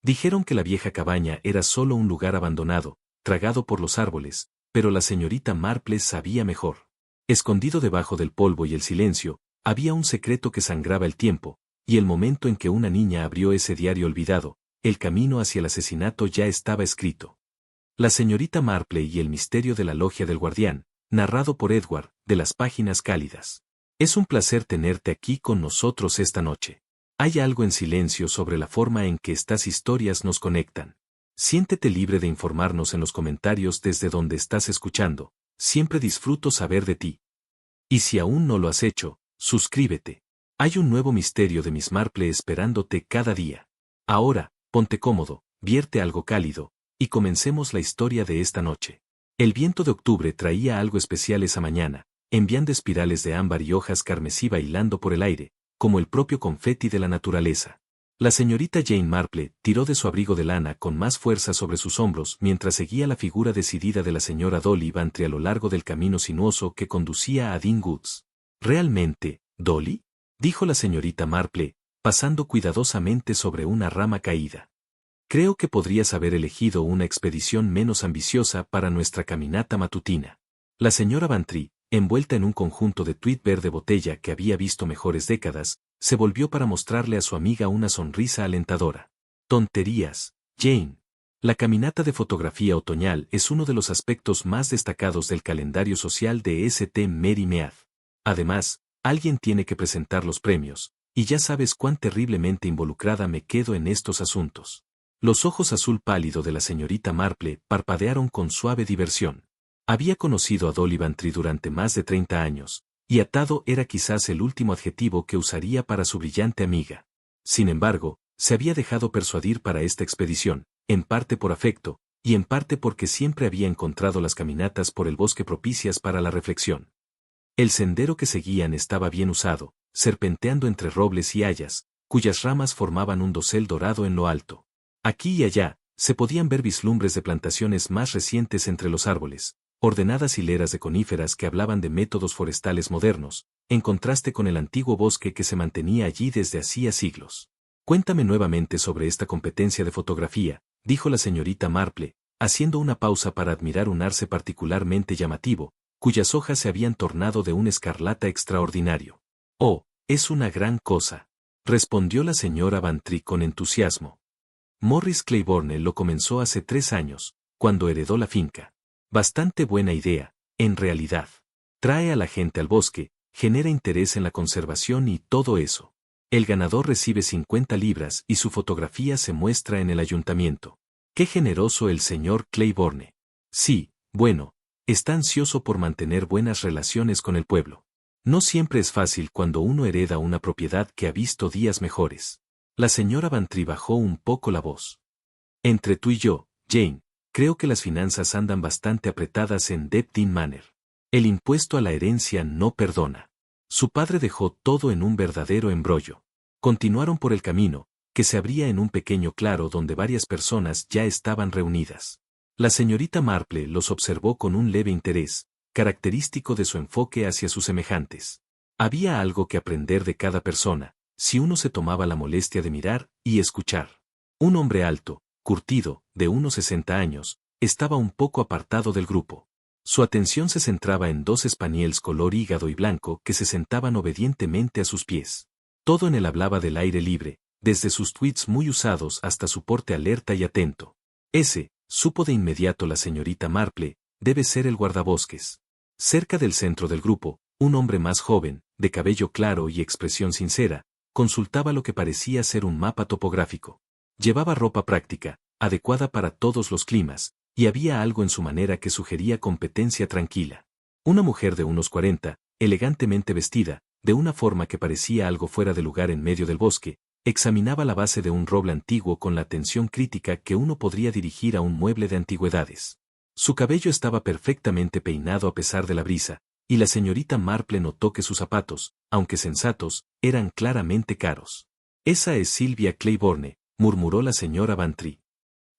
Dijeron que la vieja cabaña era solo un lugar abandonado, tragado por los árboles, pero la señorita Marple sabía mejor. Escondido debajo del polvo y el silencio, había un secreto que sangraba el tiempo, y el momento en que una niña abrió ese diario olvidado, el camino hacia el asesinato ya estaba escrito. La señorita Marple y el misterio de la logia del guardián, narrado por Edward, de las páginas cálidas. Es un placer tenerte aquí con nosotros esta noche. Hay algo en silencio sobre la forma en que estas historias nos conectan. Siéntete libre de informarnos en los comentarios desde donde estás escuchando. Siempre disfruto saber de ti. Y si aún no lo has hecho, suscríbete. Hay un nuevo misterio de Miss Marple esperándote cada día. Ahora, ponte cómodo, vierte algo cálido, y comencemos la historia de esta noche. El viento de octubre traía algo especial esa mañana, enviando espirales de ámbar y hojas carmesí bailando por el aire, como el propio confeti de la naturaleza. La señorita Jane Marple tiró de su abrigo de lana con más fuerza sobre sus hombros mientras seguía la figura decidida de la señora Dolly Bantry a lo largo del camino sinuoso que conducía a Dean Woods. ¿Realmente, Dolly?, dijo la señorita Marple, pasando cuidadosamente sobre una rama caída. Creo que podrías haber elegido una expedición menos ambiciosa para nuestra caminata matutina. La señora Bantry, envuelta en un conjunto de tweed verde botella que había visto mejores décadas, se volvió para mostrarle a su amiga una sonrisa alentadora. Tonterías, Jane. La caminata de fotografía otoñal es uno de los aspectos más destacados del calendario social de St. Mary Mead. Además, alguien tiene que presentar los premios, y ya sabes cuán terriblemente involucrada me quedo en estos asuntos. Los ojos azul pálido de la señorita Marple parpadearon con suave diversión. Había conocido a Dolly Bantry durante más de 30 años, y atado era quizás el último adjetivo que usaría para su brillante amiga. Sin embargo, se había dejado persuadir para esta expedición, en parte por afecto, y en parte porque siempre había encontrado las caminatas por el bosque propicias para la reflexión. El sendero que seguían estaba bien usado, serpenteando entre robles y hayas, cuyas ramas formaban un dosel dorado en lo alto. Aquí y allá, se podían ver vislumbres de plantaciones más recientes entre los árboles, ordenadas hileras de coníferas que hablaban de métodos forestales modernos, en contraste con el antiguo bosque que se mantenía allí desde hacía siglos. Cuéntame nuevamente sobre esta competencia de fotografía, dijo la señorita Marple, haciendo una pausa para admirar un arce particularmente llamativo, cuyas hojas se habían tornado de un escarlata extraordinario. Oh, es una gran cosa, respondió la señora Bantry con entusiasmo. Morris Claiborne lo comenzó hace 3 años, cuando heredó la finca. Bastante buena idea, en realidad. Trae a la gente al bosque, genera interés en la conservación y todo eso. El ganador recibe 50 libras y su fotografía se muestra en el ayuntamiento. ¡Qué generoso el señor Claiborne! Sí, bueno, está ansioso por mantener buenas relaciones con el pueblo. No siempre es fácil cuando uno hereda una propiedad que ha visto días mejores. La señora Bantry bajó un poco la voz. Entre tú y yo, Jane, creo que las finanzas andan bastante apretadas en Deptford Manor. El impuesto a la herencia no perdona. Su padre dejó todo en un verdadero embrollo. Continuaron por el camino, que se abría en un pequeño claro donde varias personas ya estaban reunidas. La señorita Marple los observó con un leve interés, característico de su enfoque hacia sus semejantes. Había algo que aprender de cada persona, si uno se tomaba la molestia de mirar y escuchar. Un hombre alto, curtido, de unos 60 años, estaba un poco apartado del grupo. Su atención se centraba en 2 spaniels color hígado y blanco que se sentaban obedientemente a sus pies. Todo en él hablaba del aire libre, desde sus tweeds muy usados hasta su porte alerta y atento. Ese, supo de inmediato la señorita Marple, debe ser el guardabosques. Cerca del centro del grupo, un hombre más joven, de cabello claro y expresión sincera, consultaba lo que parecía ser un mapa topográfico. Llevaba ropa práctica, adecuada para todos los climas, y había algo en su manera que sugería competencia tranquila. Una mujer de unos 40, elegantemente vestida, de una forma que parecía algo fuera de lugar en medio del bosque, examinaba la base de un roble antiguo con la atención crítica que uno podría dirigir a un mueble de antigüedades. Su cabello estaba perfectamente peinado a pesar de la brisa, y la señorita Marple notó que sus zapatos, aunque sensatos, eran claramente caros. Esa es Sylvia Claiborne, murmuró la señora Bantry.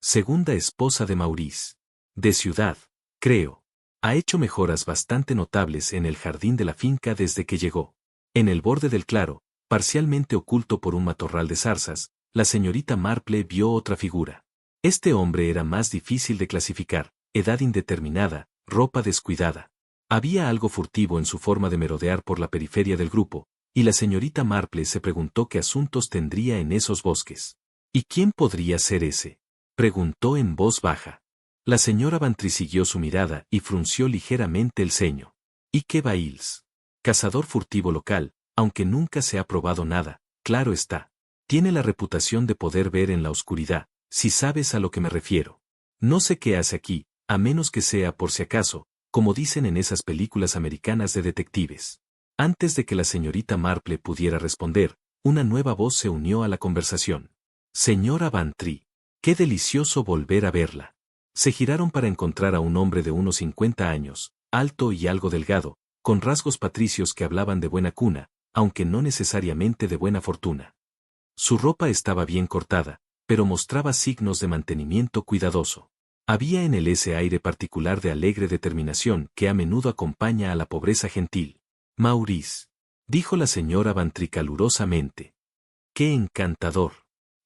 Segunda esposa de Maurice. De ciudad, creo. Ha hecho mejoras bastante notables en el jardín de la finca desde que llegó. En el borde del claro, parcialmente oculto por un matorral de zarzas, la señorita Marple vio otra figura. Este hombre era más difícil de clasificar, edad indeterminada, ropa descuidada. Había algo furtivo en su forma de merodear por la periferia del grupo, y la señorita Marple se preguntó qué asuntos tendría en esos bosques. ¿Y quién podría ser ese?, preguntó en voz baja. La señora Bantry siguió su mirada y frunció ligeramente el ceño. Ike Bailes. Cazador furtivo local, aunque nunca se ha probado nada, claro está. Tiene la reputación de poder ver en la oscuridad, si sabes a lo que me refiero. No sé qué hace aquí, a menos que sea por si acaso, como dicen en esas películas americanas de detectives. Antes de que la señorita Marple pudiera responder, una nueva voz se unió a la conversación. Señora Bantry, qué delicioso volver a verla. Se giraron para encontrar a un hombre de unos 50 años, alto y algo delgado, con rasgos patricios que hablaban de buena cuna, aunque no necesariamente de buena fortuna. Su ropa estaba bien cortada, pero mostraba signos de mantenimiento cuidadoso. Había en él ese aire particular de alegre determinación que a menudo acompaña a la pobreza gentil. Maurice, dijo la señora Bantry calurosamente. ¡Qué encantador!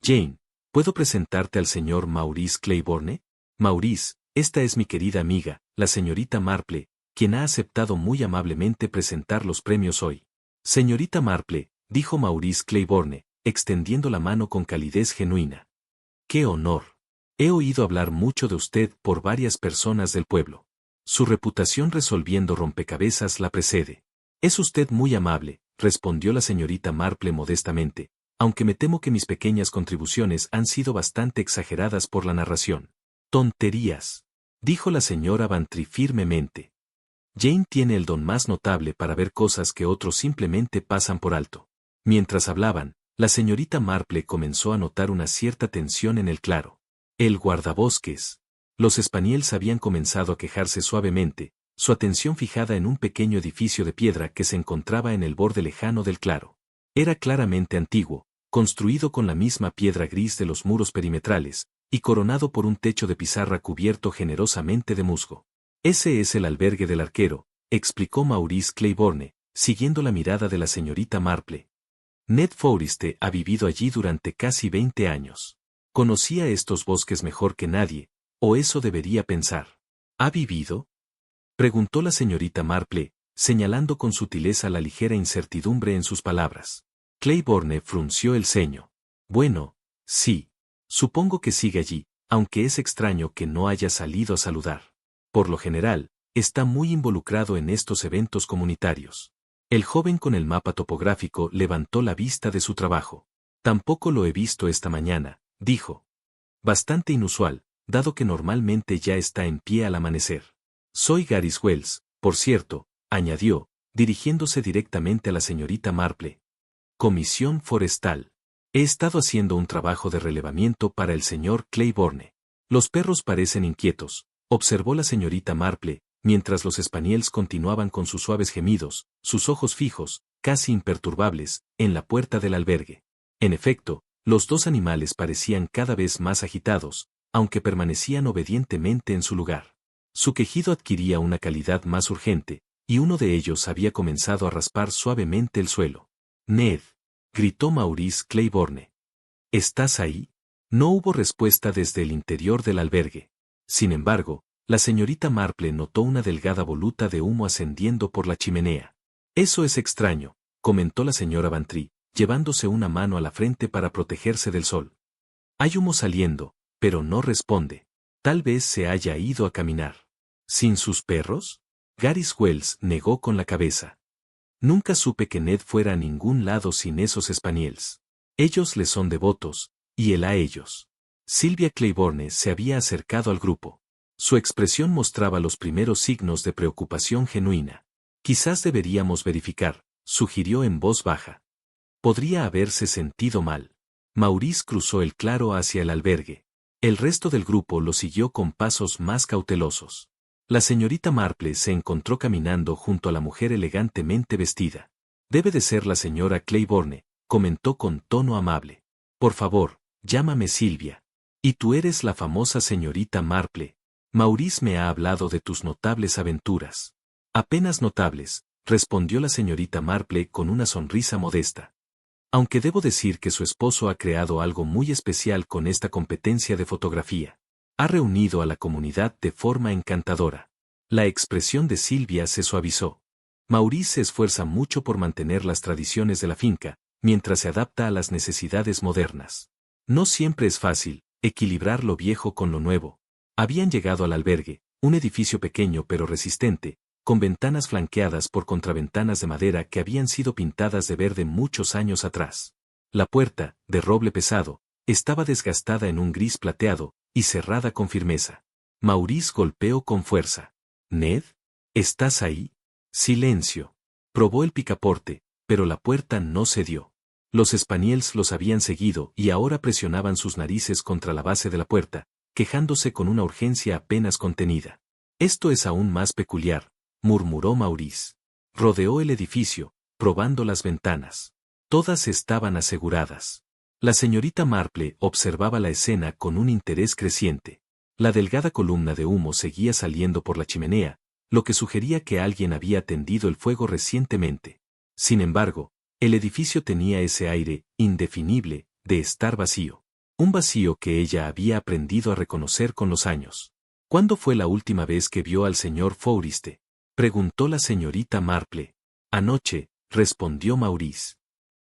Jane, ¿puedo presentarte al señor Maurice Claiborne? Maurice, esta es mi querida amiga, la señorita Marple, quien ha aceptado muy amablemente presentar los premios hoy. Señorita Marple, dijo Maurice Claiborne, extendiendo la mano con calidez genuina. ¡Qué honor! He oído hablar mucho de usted por varias personas del pueblo. Su reputación resolviendo rompecabezas la precede. Es usted muy amable, respondió la señorita Marple modestamente, aunque me temo que mis pequeñas contribuciones han sido bastante exageradas por la narración. Tonterías, dijo la señora Bantry firmemente. Jane tiene el don más notable para ver cosas que otros simplemente pasan por alto. Mientras hablaban, la señorita Marple comenzó a notar una cierta tensión en el claro. El guardabosques. Los Spaniels habían comenzado a quejarse suavemente, su atención fijada en un pequeño edificio de piedra que se encontraba en el borde lejano del claro. Era claramente antiguo, construido con la misma piedra gris de los muros perimetrales, y coronado por un techo de pizarra cubierto generosamente de musgo. Ese es el albergue del arquero, explicó Maurice Claiborne, siguiendo la mirada de la señorita Marple. Ned Forriste ha vivido allí durante casi 20 años. Conocía estos bosques mejor que nadie, o eso debería pensar. ¿Ha vivido?, preguntó la señorita Marple, señalando con sutileza la ligera incertidumbre en sus palabras. Claiborne frunció el ceño. Bueno, sí. Supongo que sigue allí, aunque es extraño que no haya salido a saludar. Por lo general, está muy involucrado en estos eventos comunitarios. El joven con el mapa topográfico levantó la vista de su trabajo. Tampoco lo he visto esta mañana, dijo. Bastante inusual, dado que normalmente ya está en pie al amanecer. Soy Garris Wells, por cierto, añadió, dirigiéndose directamente a la señorita Marple. Comisión Forestal. He estado haciendo un trabajo de relevamiento para el señor Claiborne. Los perros parecen inquietos, observó la señorita Marple, mientras los Spaniels continuaban con sus suaves gemidos, sus ojos fijos, casi imperturbables, en la puerta del albergue. En efecto, los dos animales parecían cada vez más agitados, aunque permanecían obedientemente en su lugar. Su quejido adquiría una calidad más urgente, y uno de ellos había comenzado a raspar suavemente el suelo. Ned, gritó Maurice Claiborne. ¿Estás ahí? No hubo respuesta desde el interior del albergue. Sin embargo, la señorita Marple notó una delgada voluta de humo ascendiendo por la chimenea. Eso es extraño, comentó la señora Bantry, llevándose una mano a la frente para protegerse del sol. Hay humo saliendo, pero no responde. Tal vez se haya ido a caminar. ¿Sin sus perros? Garris Wells negó con la cabeza. Nunca supe que Ned fuera a ningún lado sin esos Spaniels. Ellos le son devotos, y él a ellos. Sylvia Claiborne se había acercado al grupo. Su expresión mostraba los primeros signos de preocupación genuina. Quizás deberíamos verificar, sugirió en voz baja. Podría haberse sentido mal. Maurice cruzó el claro hacia el albergue. El resto del grupo lo siguió con pasos más cautelosos. La señorita Marple se encontró caminando junto a la mujer elegantemente vestida. Debe de ser la señora Claiborne, comentó con tono amable. Por favor, llámame Sylvia. Y tú eres la famosa señorita Marple. Maurice me ha hablado de tus notables aventuras. Apenas notables, respondió la señorita Marple con una sonrisa modesta. Aunque debo decir que su esposo ha creado algo muy especial con esta competencia de fotografía. Ha reunido a la comunidad de forma encantadora. La expresión de Silvia se suavizó. Maurice se esfuerza mucho por mantener las tradiciones de la finca, mientras se adapta a las necesidades modernas. No siempre es fácil equilibrar lo viejo con lo nuevo. Habían llegado al albergue, un edificio pequeño pero resistente, con ventanas flanqueadas por contraventanas de madera que habían sido pintadas de verde muchos años atrás. La puerta, de roble pesado, estaba desgastada en un gris plateado, y cerrada con firmeza. Maurice golpeó con fuerza. «Ned, ¿estás ahí?» Silencio. Probó el picaporte, pero la puerta no cedió. Los spaniels los habían seguido y ahora presionaban sus narices contra la base de la puerta, quejándose con una urgencia apenas contenida. «Esto es aún más peculiar», murmuró Maurice. Rodeó el edificio, probando las ventanas. Todas estaban aseguradas. La señorita Marple observaba la escena con un interés creciente. La delgada columna de humo seguía saliendo por la chimenea, lo que sugería que alguien había tendido el fuego recientemente. Sin embargo, el edificio tenía ese aire, indefinible, de estar vacío. Un vacío que ella había aprendido a reconocer con los años. ¿Cuándo fue la última vez que vio al señor Forrester?, preguntó la señorita Marple. Anoche, respondió Maurice.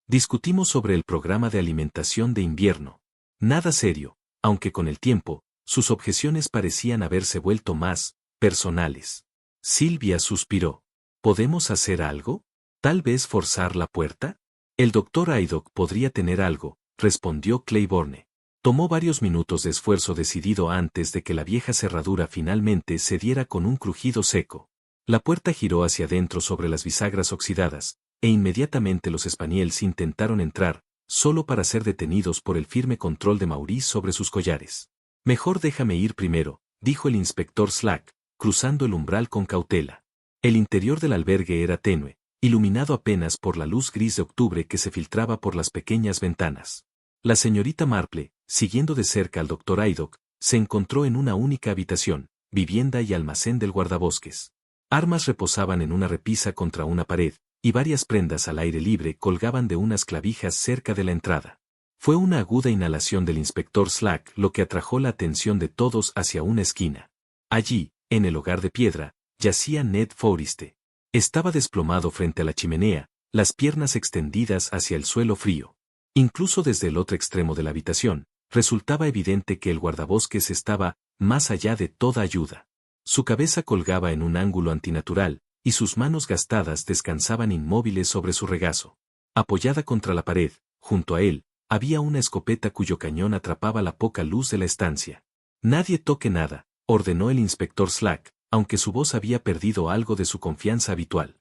Discutimos sobre el programa de alimentación de invierno. Nada serio, aunque con el tiempo, sus objeciones parecían haberse vuelto más personales. Silvia suspiró. ¿Podemos hacer algo? ¿Tal vez forzar la puerta? El doctor Haydock podría tener algo, respondió Claiborne. Tomó varios minutos de esfuerzo decidido antes de que la vieja cerradura finalmente cediera con un crujido seco. La puerta giró hacia adentro sobre las bisagras oxidadas, e inmediatamente los spaniels intentaron entrar, solo para ser detenidos por el firme control de Maurice sobre sus collares. Mejor déjame ir primero, dijo el inspector Slack, cruzando el umbral con cautela. El interior del albergue era tenue, iluminado apenas por la luz gris de octubre que se filtraba por las pequeñas ventanas. La señorita Marple, siguiendo de cerca al doctor Haydock, se encontró en una única habitación, vivienda y almacén del guardabosques. Armas reposaban en una repisa contra una pared, y varias prendas al aire libre colgaban de unas clavijas cerca de la entrada. Fue una aguda inhalación del inspector Slack lo que atrajo la atención de todos hacia una esquina. Allí, en el hogar de piedra, yacía Ned Forrester. Estaba desplomado frente a la chimenea, las piernas extendidas hacia el suelo frío. Incluso desde el otro extremo de la habitación, resultaba evidente que el guardabosques estaba más allá de toda ayuda. Su cabeza colgaba en un ángulo antinatural, y sus manos gastadas descansaban inmóviles sobre su regazo. Apoyada contra la pared, junto a él, había una escopeta cuyo cañón atrapaba la poca luz de la estancia. «Nadie toque nada», ordenó el inspector Slack, aunque su voz había perdido algo de su confianza habitual.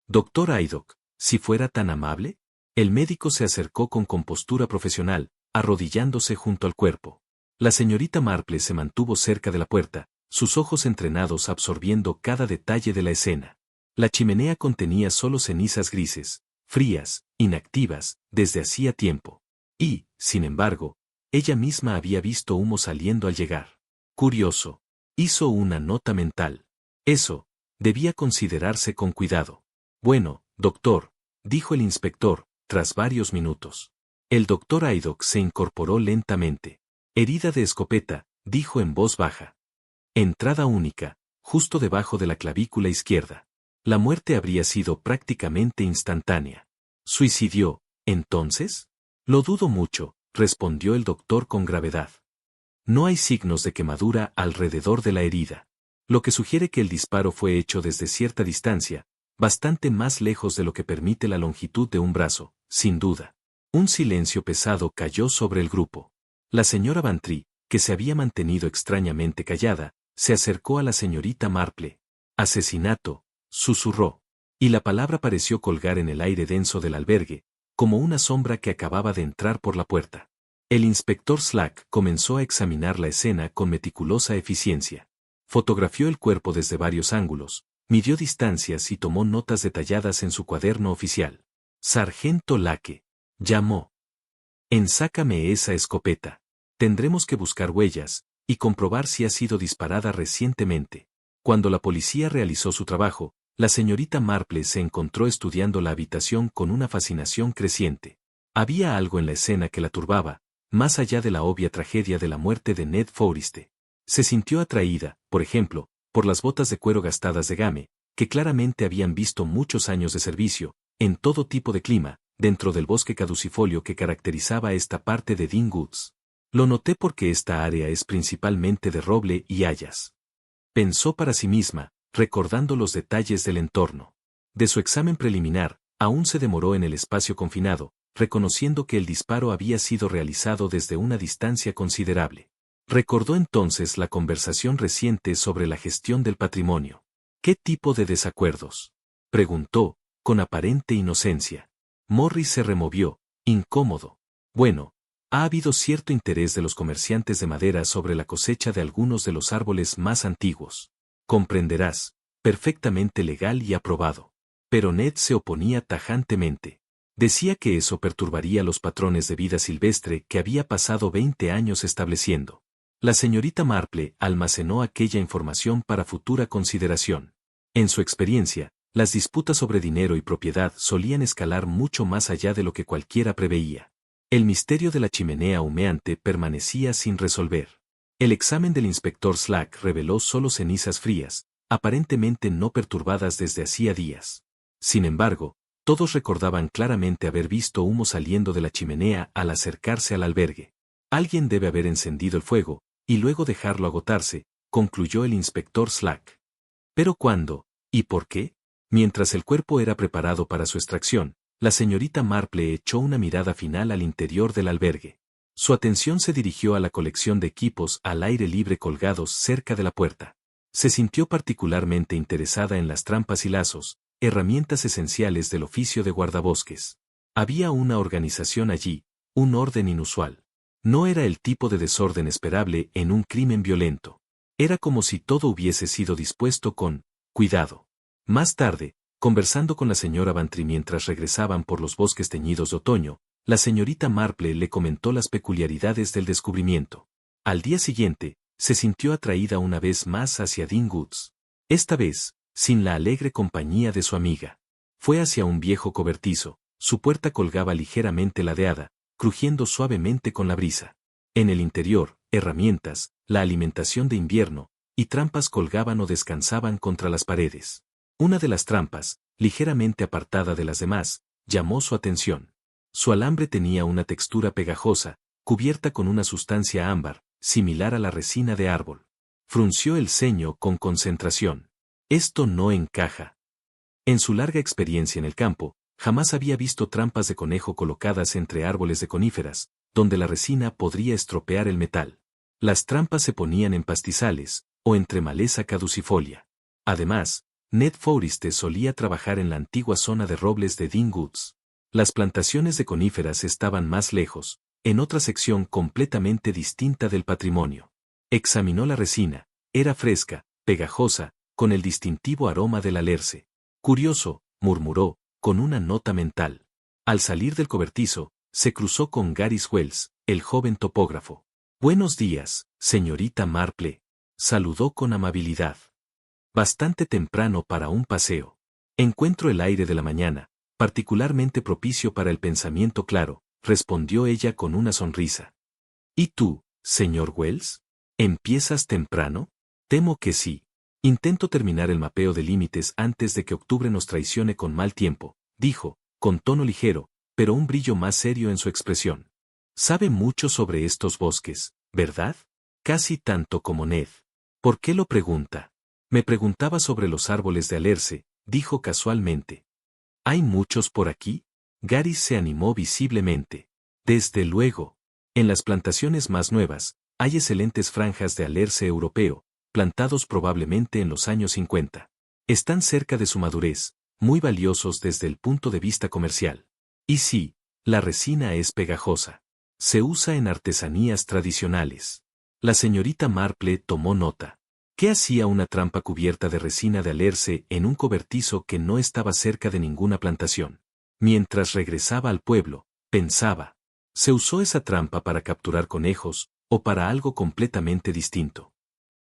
«Doctor Haydock, si fuera tan amable». El médico se acercó con compostura profesional, arrodillándose junto al cuerpo. La señorita Marple se mantuvo cerca de la puerta, sus ojos entrenados absorbiendo cada detalle de la escena. La chimenea contenía solo cenizas grises, frías, inactivas, desde hacía tiempo. Y, sin embargo, ella misma había visto humo saliendo al llegar. Curioso. Hizo una nota mental. Eso, debía considerarse con cuidado. «Bueno, doctor», dijo el inspector, tras varios minutos. El doctor Haydock se incorporó lentamente. «Herida de escopeta», dijo en voz baja. «Entrada única, justo debajo de la clavícula izquierda. La muerte habría sido prácticamente instantánea». «¿Suicidió, entonces?» «Lo dudo mucho», respondió el doctor con gravedad. «No hay signos de quemadura alrededor de la herida, lo que sugiere que el disparo fue hecho desde cierta distancia, bastante más lejos de lo que permite la longitud de un brazo, sin duda». Un silencio pesado cayó sobre el grupo. La señora Bantry, que se había mantenido extrañamente callada, se acercó a la señorita Marple. «Asesinato», susurró, y la palabra pareció colgar en el aire denso del albergue, como una sombra que acababa de entrar por la puerta. El inspector Slack comenzó a examinar la escena con meticulosa eficiencia. Fotografió el cuerpo desde varios ángulos, midió distancias y tomó notas detalladas en su cuaderno oficial. «Sargento Lake», llamó. «Ensácame esa escopeta. Tendremos que buscar huellas y comprobar si ha sido disparada recientemente». Cuando la policía realizó su trabajo, la señorita Marple se encontró estudiando la habitación con una fascinación creciente. Había algo en la escena que la turbaba, más allá de la obvia tragedia de la muerte de Ned Forrester. Se sintió atraída, por ejemplo, por las botas de cuero gastadas de Game, que claramente habían visto muchos años de servicio, en todo tipo de clima, dentro del bosque caducifolio que caracterizaba esta parte de Dean Woods. Lo noté porque esta área es principalmente de roble y hayas. Pensó para sí misma, recordando los detalles del entorno. De su examen preliminar, aún se demoró en el espacio confinado, reconociendo que el disparo había sido realizado desde una distancia considerable. Recordó entonces la conversación reciente sobre la gestión del patrimonio. ¿Qué tipo de desacuerdos?, preguntó, con aparente inocencia. Morris se removió, incómodo. Bueno, ha habido cierto interés de los comerciantes de madera sobre la cosecha de algunos de los árboles más antiguos. Comprenderás, perfectamente legal y aprobado. Pero Ned se oponía tajantemente. Decía que eso perturbaría los patrones de vida silvestre que había pasado 20 años estableciendo. La señorita Marple almacenó aquella información para futura consideración. En su experiencia, las disputas sobre dinero y propiedad solían escalar mucho más allá de lo que cualquiera preveía. El misterio de la chimenea humeante permanecía sin resolver. El examen del inspector Slack reveló solo cenizas frías, aparentemente no perturbadas desde hacía días. Sin embargo, todos recordaban claramente haber visto humo saliendo de la chimenea al acercarse al albergue. Alguien debe haber encendido el fuego, y luego dejarlo agotarse, concluyó el inspector Slack. ¿Pero cuándo? ¿Y por qué? Mientras el cuerpo era preparado para su extracción, la señorita Marple echó una mirada final al interior del albergue. Su atención se dirigió a la colección de equipos al aire libre colgados cerca de la puerta. Se sintió particularmente interesada en las trampas y lazos, herramientas esenciales del oficio de guardabosques. Había una organización allí, un orden inusual. No era el tipo de desorden esperable en un crimen violento. Era como si todo hubiese sido dispuesto con cuidado. Más tarde, conversando con la señora Bantry mientras regresaban por los bosques teñidos de otoño, la señorita Marple le comentó las peculiaridades del descubrimiento. Al día siguiente, se sintió atraída una vez más hacia Dean Woods. Esta vez, sin la alegre compañía de su amiga. Fue hacia un viejo cobertizo, su puerta colgaba ligeramente ladeada, crujiendo suavemente con la brisa. En el interior, herramientas, la alimentación de invierno, y trampas colgaban o descansaban contra las paredes. Una de las trampas, ligeramente apartada de las demás, llamó su atención. Su alambre tenía una textura pegajosa, cubierta con una sustancia ámbar, similar a la resina de árbol. Frunció el ceño con concentración. Esto no encaja. En su larga experiencia en el campo, jamás había visto trampas de conejo colocadas entre árboles de coníferas, donde la resina podría estropear el metal. Las trampas se ponían en pastizales, o entre maleza caducifolia. Además, Ned Forrester solía trabajar en la antigua zona de robles de Dean Woods. Las plantaciones de coníferas estaban más lejos, en otra sección completamente distinta del patrimonio. Examinó la resina, era fresca, pegajosa, con el distintivo aroma del alerce. Curioso, murmuró, con una nota mental. Al salir del cobertizo, se cruzó con Gary Wells, el joven topógrafo. Buenos días, señorita Marple. Saludó con amabilidad. Bastante temprano para un paseo. Encuentro el aire de la mañana, particularmente propicio para el pensamiento claro, respondió ella con una sonrisa. ¿Y tú, señor Wells? ¿Empiezas temprano? Temo que sí. Intento terminar el mapeo de límites antes de que octubre nos traicione con mal tiempo, dijo, con tono ligero, pero un brillo más serio en su expresión. Sabe mucho sobre estos bosques, ¿verdad? Casi tanto como Ned. ¿Por qué lo pregunta? Me preguntaba sobre los árboles de alerce, dijo casualmente. ¿Hay muchos por aquí? Gary se animó visiblemente. Desde luego. En las plantaciones más nuevas, hay excelentes franjas de alerce europeo, plantados probablemente en los años 50. Están cerca de su madurez, muy valiosos desde el punto de vista comercial. Y sí, la resina es pegajosa. Se usa en artesanías tradicionales. La señorita Marple tomó nota. ¿Qué hacía una trampa cubierta de resina de alerce en un cobertizo que no estaba cerca de ninguna plantación? Mientras regresaba al pueblo, pensaba. ¿Se usó esa trampa para capturar conejos, o para algo completamente distinto?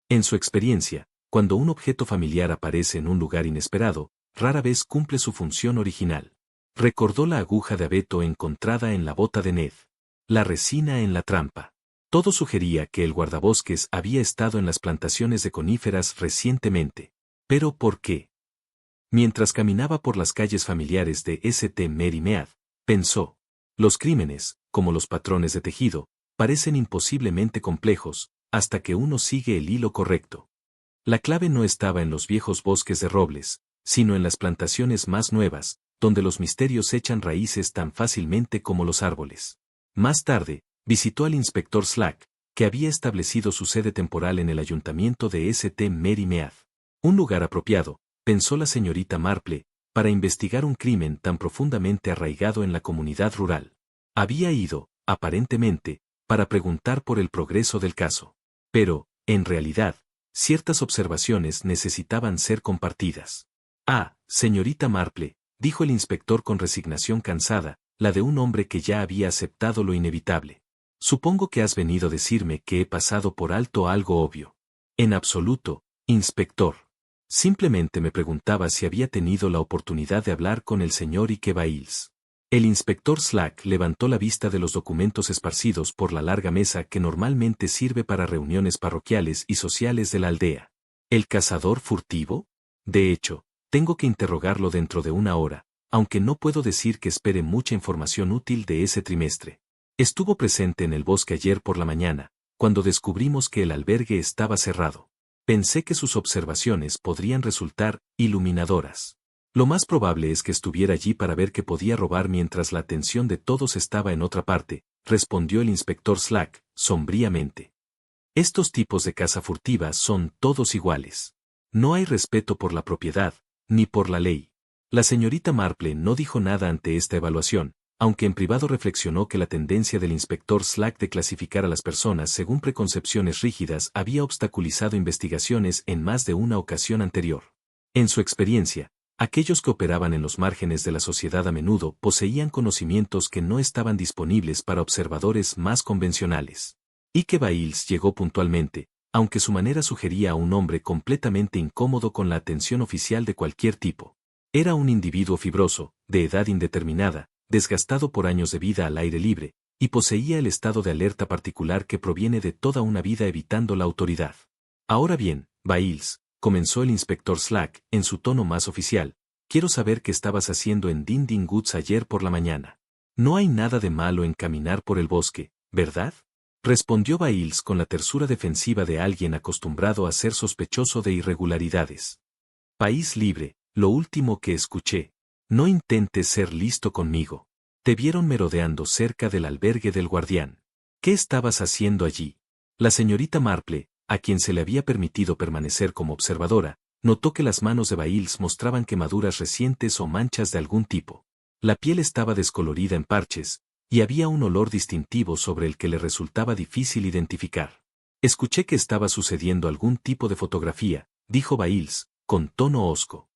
En su experiencia, cuando un objeto familiar aparece en un lugar inesperado, rara vez cumple su función original. Recordó la aguja de abeto encontrada en la bota de Ned. La resina en la trampa. Todo sugería que el guardabosques había estado en las plantaciones de coníferas recientemente. ¿Pero por qué? Mientras caminaba por las calles familiares de St. Mary Mead, pensó, los crímenes, como los patrones de tejido, parecen imposiblemente complejos, hasta que uno sigue el hilo correcto. La clave no estaba en los viejos bosques de robles, sino en las plantaciones más nuevas, donde los misterios echan raíces tan fácilmente como los árboles. Más tarde, visitó al inspector Slack, que había establecido su sede temporal en el ayuntamiento de St. Mary Mead. Un lugar apropiado, pensó la señorita Marple, para investigar un crimen tan profundamente arraigado en la comunidad rural. Había ido, aparentemente, para preguntar por el progreso del caso. Pero, en realidad, ciertas observaciones necesitaban ser compartidas. Ah, señorita Marple, dijo el inspector con resignación cansada, la de un hombre que ya había aceptado lo inevitable. Supongo que has venido a decirme que he pasado por alto algo obvio. En absoluto, inspector. Simplemente me preguntaba si había tenido la oportunidad de hablar con el señor Ike Bailes. El inspector Slack levantó la vista de los documentos esparcidos por la larga mesa que normalmente sirve para reuniones parroquiales y sociales de la aldea. ¿El cazador furtivo? De hecho, tengo que interrogarlo dentro de una hora, aunque no puedo decir que espere mucha información útil de ese trimestre. Estuvo presente en el bosque ayer por la mañana, cuando descubrimos que el albergue estaba cerrado. Pensé que sus observaciones podrían resultar iluminadoras. Lo más probable es que estuviera allí para ver qué podía robar mientras la atención de todos estaba en otra parte, respondió el inspector Slack, sombríamente. Estos tipos de caza furtiva son todos iguales. No hay respeto por la propiedad, ni por la ley. La señorita Marple no dijo nada ante esta evaluación, aunque en privado reflexionó que la tendencia del inspector Slack de clasificar a las personas según preconcepciones rígidas había obstaculizado investigaciones en más de una ocasión anterior. En su experiencia, aquellos que operaban en los márgenes de la sociedad a menudo poseían conocimientos que no estaban disponibles para observadores más convencionales. Ike Bailes llegó puntualmente, aunque su manera sugería a un hombre completamente incómodo con la atención oficial de cualquier tipo. Era un individuo fibroso, de edad indeterminada, desgastado por años de vida al aire libre, y poseía el estado de alerta particular que proviene de toda una vida evitando la autoridad. Ahora bien, Bailes, comenzó el inspector Slack, en su tono más oficial, quiero saber qué estabas haciendo en Dinding Woods ayer por la mañana. No hay nada de malo en caminar por el bosque, ¿verdad? Respondió Bailes con la tersura defensiva de alguien acostumbrado a ser sospechoso de irregularidades. País libre, lo último que escuché. No intentes ser listo conmigo. Te vieron merodeando cerca del albergue del guardián. ¿Qué estabas haciendo allí? La señorita Marple, a quien se le había permitido permanecer como observadora, notó que las manos de Bailes mostraban quemaduras recientes o manchas de algún tipo. La piel estaba descolorida en parches, y había un olor distintivo sobre el que le resultaba difícil identificar. Escuché que estaba sucediendo algún tipo de fotografía, dijo Bailes, con tono hosco.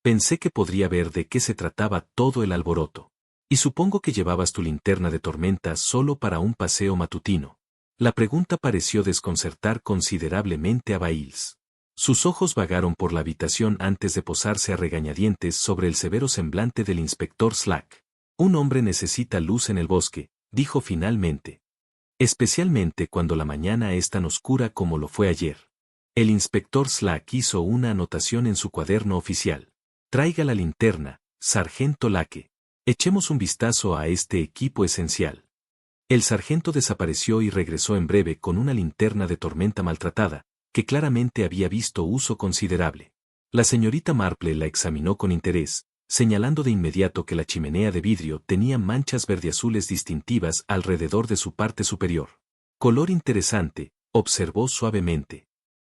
Pensé que podría ver de qué se trataba todo el alboroto. Y supongo que llevabas tu linterna de tormenta solo para un paseo matutino. La pregunta pareció desconcertar considerablemente a Bailes. Sus ojos vagaron por la habitación antes de posarse a regañadientes sobre el severo semblante del inspector Slack. Un hombre necesita luz en el bosque, dijo finalmente. Especialmente cuando la mañana es tan oscura como lo fue ayer. El inspector Slack hizo una anotación en su cuaderno oficial. Traiga la linterna, sargento Lake. Echemos un vistazo a este equipo esencial. El sargento desapareció y regresó en breve con una linterna de tormenta maltratada, que claramente había visto uso considerable. La señorita Marple la examinó con interés, señalando de inmediato que la chimenea de vidrio tenía manchas verdeazules distintivas alrededor de su parte superior. Color interesante, observó suavemente.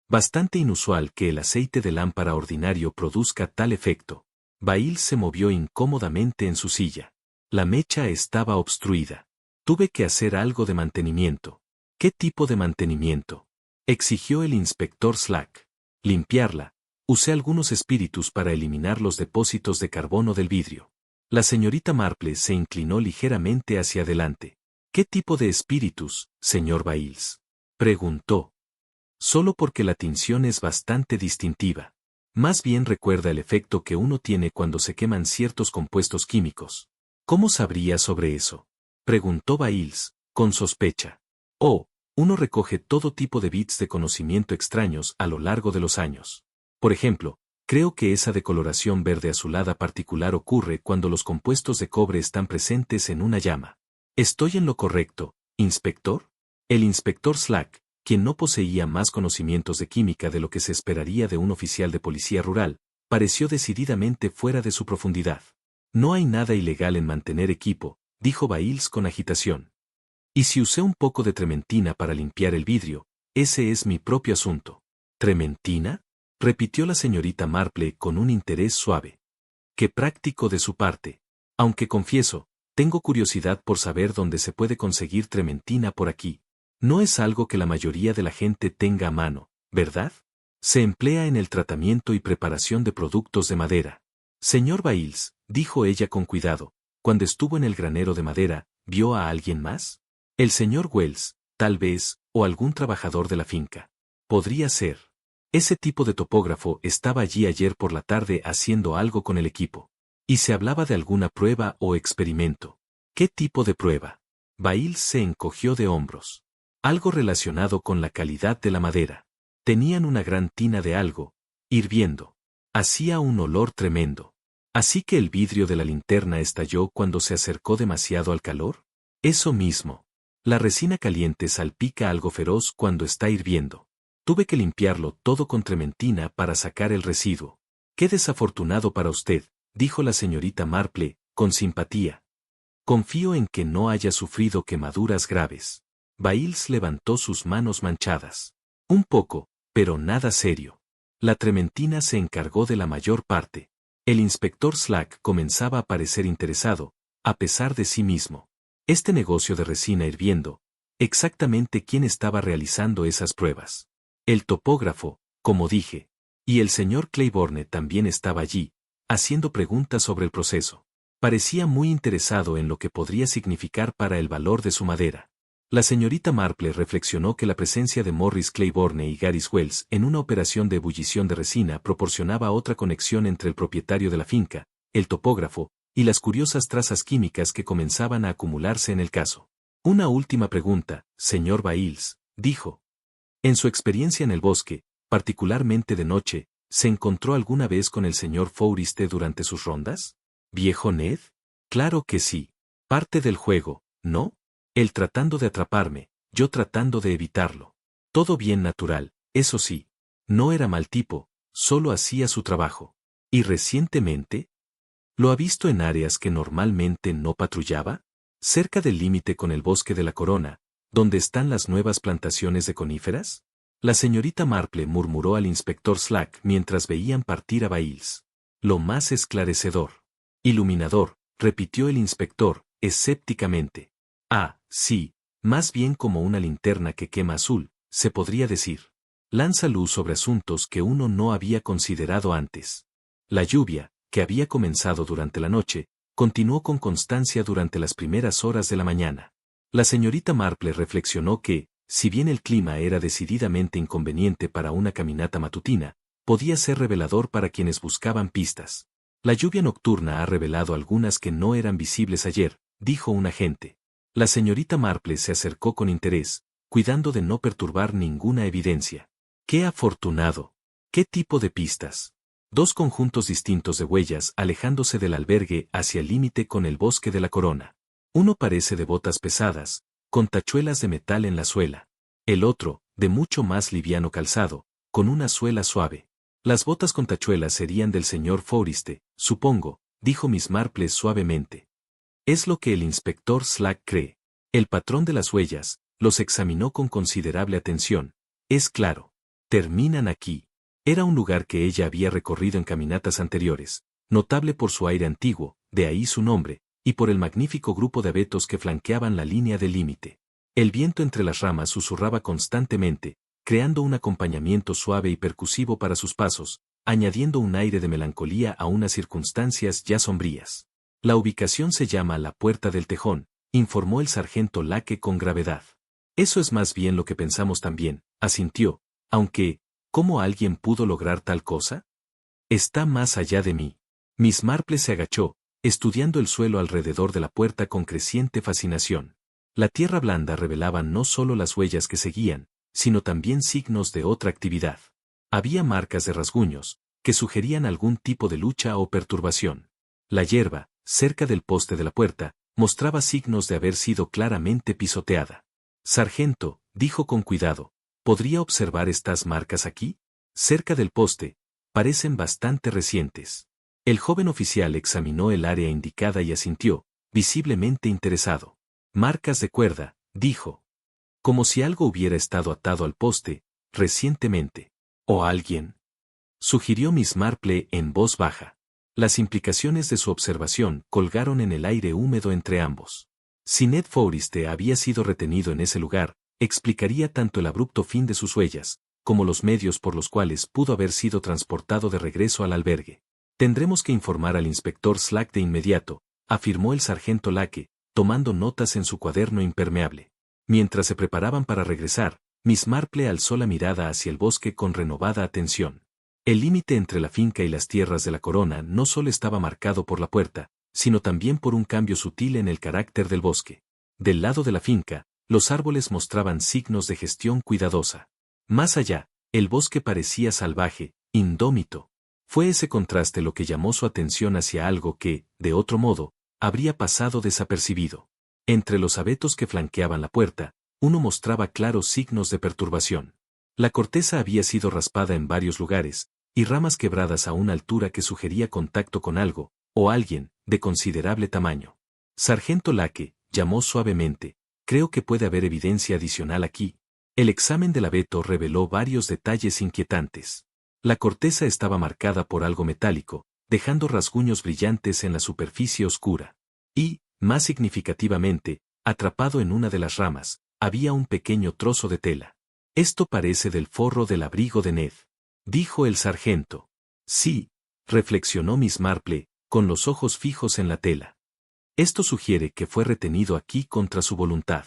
Bastante inusual que el aceite de lámpara ordinario produzca tal efecto. Bailes se movió incómodamente en su silla. La mecha estaba obstruida. Tuve que hacer algo de mantenimiento. ¿Qué tipo de mantenimiento? Exigió el inspector Slack. Limpiarla. Usé algunos espíritus para eliminar los depósitos de carbono del vidrio. La señorita Marple se inclinó ligeramente hacia adelante. ¿Qué tipo de espíritus, señor Bailes? Preguntó. Solo porque la tinción es bastante distintiva. Más bien recuerda el efecto que uno tiene cuando se queman ciertos compuestos químicos. ¿Cómo sabría sobre eso? Preguntó Bailes, con sospecha. Oh, uno recoge todo tipo de bits de conocimiento extraños a lo largo de los años. Por ejemplo, creo que esa decoloración verde azulada particular ocurre cuando los compuestos de cobre están presentes en una llama. ¿Estoy en lo correcto, inspector? El inspector Slack, quien no poseía más conocimientos de química de lo que se esperaría de un oficial de policía rural, pareció decididamente fuera de su profundidad. No hay nada ilegal en mantener equipo, dijo Bailes con agitación. Y si usé un poco de trementina para limpiar el vidrio, ese es mi propio asunto. ¿Trementina? Repitió la señorita Marple con un interés suave. Qué práctico de su parte. Aunque confieso, tengo curiosidad por saber dónde se puede conseguir trementina por aquí. No es algo que la mayoría de la gente tenga a mano, ¿verdad? Se emplea en el tratamiento y preparación de productos de madera. Señor Bailes, dijo ella con cuidado, cuando estuvo en el granero de madera, ¿vio a alguien más? El señor Wells, tal vez, o algún trabajador de la finca. Podría ser. Ese tipo de topógrafo estaba allí ayer por la tarde haciendo algo con el equipo. Y se hablaba de alguna prueba o experimento. ¿Qué tipo de prueba? Bailes se encogió de hombros. Algo relacionado con la calidad de la madera. Tenían una gran tina de algo, hirviendo. Hacía un olor tremendo. ¿Así que el vidrio de la linterna estalló cuando se acercó demasiado al calor? Eso mismo. La resina caliente salpica algo feroz cuando está hirviendo. Tuve que limpiarlo todo con trementina para sacar el residuo. Qué desafortunado para usted, dijo la señorita Marple, con simpatía. Confío en que no haya sufrido quemaduras graves. Bailes levantó sus manos manchadas. Un poco, pero nada serio. La trementina se encargó de la mayor parte. El inspector Slack comenzaba a parecer interesado, a pesar de sí mismo. Este negocio de resina hirviendo, exactamente quién estaba realizando esas pruebas. El topógrafo, como dije, y el señor Claiborne también estaba allí, haciendo preguntas sobre el proceso. Parecía muy interesado en lo que podría significar para el valor de su madera. La señorita Marple reflexionó que la presencia de Morris Claiborne y Gary Wells en una operación de ebullición de resina proporcionaba otra conexión entre el propietario de la finca, el topógrafo, y las curiosas trazas químicas que comenzaban a acumularse en el caso. Una última pregunta, señor Bailes, dijo. En su experiencia en el bosque, particularmente de noche, ¿se encontró alguna vez con el señor Forrester durante sus rondas? ¿Viejo Ned? Claro que sí. Parte del juego, ¿no? Él tratando de atraparme, yo tratando de evitarlo. Todo bien natural, eso sí. No era mal tipo, solo hacía su trabajo. ¿Y recientemente? ¿Lo ha visto en áreas que normalmente no patrullaba? Cerca del límite con el bosque de la Corona, donde están las nuevas plantaciones de coníferas. La señorita Marple murmuró al inspector Slack mientras veían partir a Bailes. Lo más esclarecedor. Iluminador, repitió el inspector, escépticamente. Ah, sí, más bien como una linterna que quema azul, se podría decir. Lanza luz sobre asuntos que uno no había considerado antes. La lluvia, que había comenzado durante la noche, continuó con constancia durante las primeras horas de la mañana. La señorita Marple reflexionó que, si bien el clima era decididamente inconveniente para una caminata matutina, podía ser revelador para quienes buscaban pistas. La lluvia nocturna ha revelado algunas que no eran visibles ayer, dijo un agente. La señorita Marple se acercó con interés, cuidando de no perturbar ninguna evidencia. ¡Qué afortunado! ¿Qué tipo de pistas? Dos conjuntos distintos de huellas alejándose del albergue hacia el límite con el bosque de la Corona. Uno parece de botas pesadas, con tachuelas de metal en la suela. El otro, de mucho más liviano calzado, con una suela suave. Las botas con tachuelas serían del señor Forrester, supongo, dijo Miss Marple suavemente. Es lo que el inspector Slack cree. El patrón de las huellas, los examinó con considerable atención. Es claro. Terminan aquí. Era un lugar que ella había recorrido en caminatas anteriores, notable por su aire antiguo, de ahí su nombre, y por el magnífico grupo de abetos que flanqueaban la línea del límite. El viento entre las ramas susurraba constantemente, creando un acompañamiento suave y percusivo para sus pasos, añadiendo un aire de melancolía a unas circunstancias ya sombrías. La ubicación se llama la Puerta del Tejón, informó el sargento Lake con gravedad. Eso es más bien lo que pensamos también, asintió, aunque, ¿cómo alguien pudo lograr tal cosa? Está más allá de mí. Miss Marple se agachó, estudiando el suelo alrededor de la puerta con creciente fascinación. La tierra blanda revelaba no solo las huellas que seguían, sino también signos de otra actividad. Había marcas de rasguños, que sugerían algún tipo de lucha o perturbación. La hierba, cerca del poste de la puerta, mostraba signos de haber sido claramente pisoteada. Sargento, dijo con cuidado, ¿podría observar estas marcas aquí? Cerca del poste, parecen bastante recientes. El joven oficial examinó el área indicada y asintió, visiblemente interesado. Marcas de cuerda, dijo. Como si algo hubiera estado atado al poste, recientemente. ¿O alguien? Sugirió Miss Marple en voz baja. Las implicaciones de su observación colgaron en el aire húmedo entre ambos. Si Ned Forrester había sido retenido en ese lugar, explicaría tanto el abrupto fin de sus huellas, como los medios por los cuales pudo haber sido transportado de regreso al albergue. Tendremos que informar al inspector Slack de inmediato, afirmó el sargento Lake, tomando notas en su cuaderno impermeable. Mientras se preparaban para regresar, Miss Marple alzó la mirada hacia el bosque con renovada atención. El límite entre la finca y las tierras de la corona no solo estaba marcado por la puerta, sino también por un cambio sutil en el carácter del bosque. Del lado de la finca, los árboles mostraban signos de gestión cuidadosa. Más allá, el bosque parecía salvaje, indómito. Fue ese contraste lo que llamó su atención hacia algo que, de otro modo, habría pasado desapercibido. Entre los abetos que flanqueaban la puerta, uno mostraba claros signos de perturbación. La corteza había sido raspada en varios lugares, y ramas quebradas a una altura que sugería contacto con algo, o alguien, de considerable tamaño. Sargento Lake, llamó suavemente, creo que puede haber evidencia adicional aquí. El examen del abeto reveló varios detalles inquietantes. La corteza estaba marcada por algo metálico, dejando rasguños brillantes en la superficie oscura. Y, más significativamente, atrapado en una de las ramas, había un pequeño trozo de tela. Esto parece del forro del abrigo de Ned, dijo el sargento. Sí, reflexionó Miss Marple, con los ojos fijos en la tela. Esto sugiere que fue retenido aquí contra su voluntad,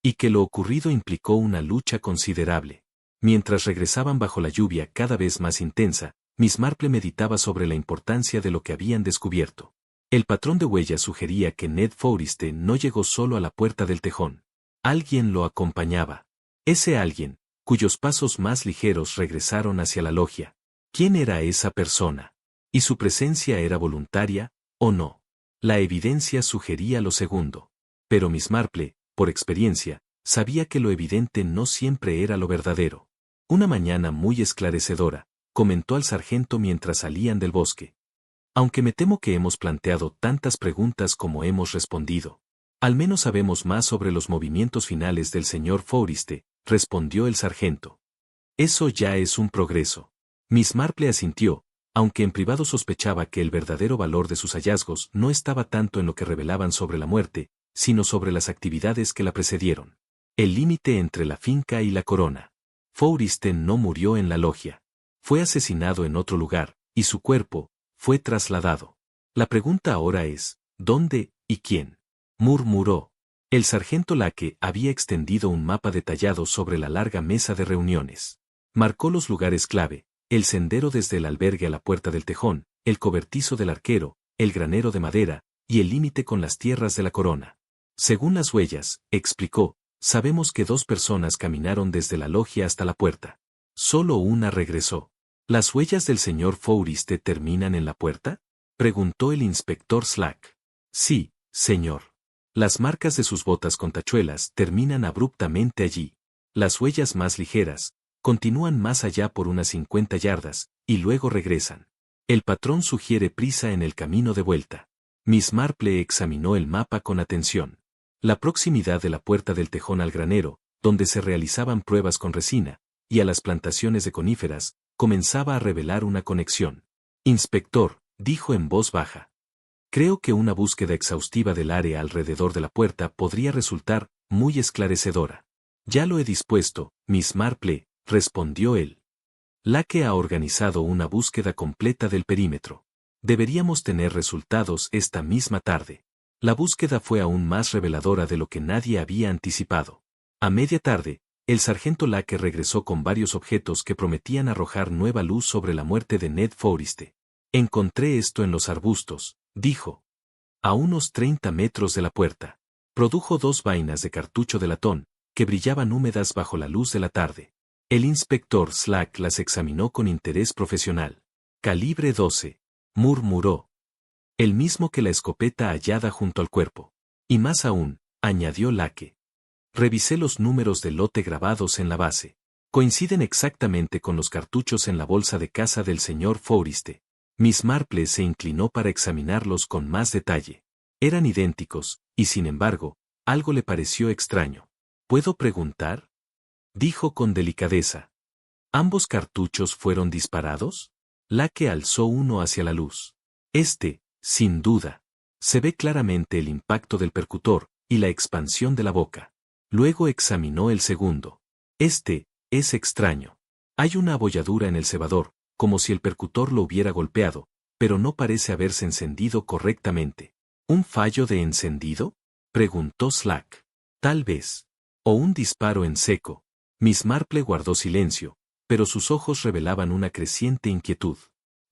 y que lo ocurrido implicó una lucha considerable. Mientras regresaban bajo la lluvia cada vez más intensa, Miss Marple meditaba sobre la importancia de lo que habían descubierto. El patrón de huellas sugería que Ned Forrester no llegó solo a la puerta del tejón. Alguien lo acompañaba. Ese alguien, cuyos pasos más ligeros regresaron hacia la logia. ¿Quién era esa persona? ¿Y su presencia era voluntaria, o no? La evidencia sugería lo segundo. Pero Miss Marple, por experiencia, sabía que lo evidente no siempre era lo verdadero. Una mañana muy esclarecedora, comentó al sargento mientras salían del bosque. Aunque me temo que hemos planteado tantas preguntas como hemos respondido. Al menos sabemos más sobre los movimientos finales del señor Forrester, respondió el sargento. Eso ya es un progreso. Miss Marple asintió, aunque en privado sospechaba que el verdadero valor de sus hallazgos no estaba tanto en lo que revelaban sobre la muerte, sino sobre las actividades que la precedieron. El límite entre la finca y la corona. Forrester no murió en la logia. Fue asesinado en otro lugar, y su cuerpo fue trasladado. La pregunta ahora es, ¿dónde y quién? Murmuró. El sargento Lake había extendido un mapa detallado sobre la larga mesa de reuniones. Marcó los lugares clave, el sendero desde el albergue a la puerta del tejón, el cobertizo del arquero, el granero de madera, y el límite con las tierras de la corona. Según las huellas, explicó, sabemos que 2 personas caminaron desde la logia hasta la puerta. Solo una regresó. ¿Las huellas del señor Forrester terminan en la puerta? Preguntó el inspector Slack. Sí, señor. Las marcas de sus botas con tachuelas terminan abruptamente allí. Las huellas más ligeras continúan más allá por unas 50 yardas, y luego regresan. El patrón sugiere prisa en el camino de vuelta. Miss Marple examinó el mapa con atención. La proximidad de la puerta del tejón al granero, donde se realizaban pruebas con resina, y a las plantaciones de coníferas, comenzaba a revelar una conexión. Inspector, dijo en voz baja. Creo que una búsqueda exhaustiva del área alrededor de la puerta podría resultar muy esclarecedora. Ya lo he dispuesto, Miss Marple, respondió él. Lake ha organizado una búsqueda completa del perímetro. Deberíamos tener resultados esta misma tarde. La búsqueda fue aún más reveladora de lo que nadie había anticipado. A media tarde, el sargento Lake regresó con varios objetos que prometían arrojar nueva luz sobre la muerte de Ned Forrester. Encontré esto en los arbustos, dijo. A unos 30 metros de la puerta. Produjo 2 vainas de cartucho de latón, que brillaban húmedas bajo la luz de la tarde. El inspector Slack las examinó con interés profesional. Calibre 12, murmuró. El mismo que la escopeta hallada junto al cuerpo. Y más aún, añadió Lake. Revisé los números del lote grabados en la base. Coinciden exactamente con los cartuchos en la bolsa de caza del señor Forriste. Miss Marple se inclinó para examinarlos con más detalle. Eran idénticos, y sin embargo, algo le pareció extraño. ¿Puedo preguntar? Dijo con delicadeza. ¿Ambos cartuchos fueron disparados? Lake alzó uno hacia la luz. Sin duda. Se ve claramente el impacto del percutor y la expansión de la boca. Luego examinó el segundo. Es extraño. Hay una abolladura en el cebador, como si el percutor lo hubiera golpeado, pero no parece haberse encendido correctamente. ¿Un fallo de encendido? Preguntó Slack. Tal vez. O un disparo en seco. Miss Marple guardó silencio, pero sus ojos revelaban una creciente inquietud.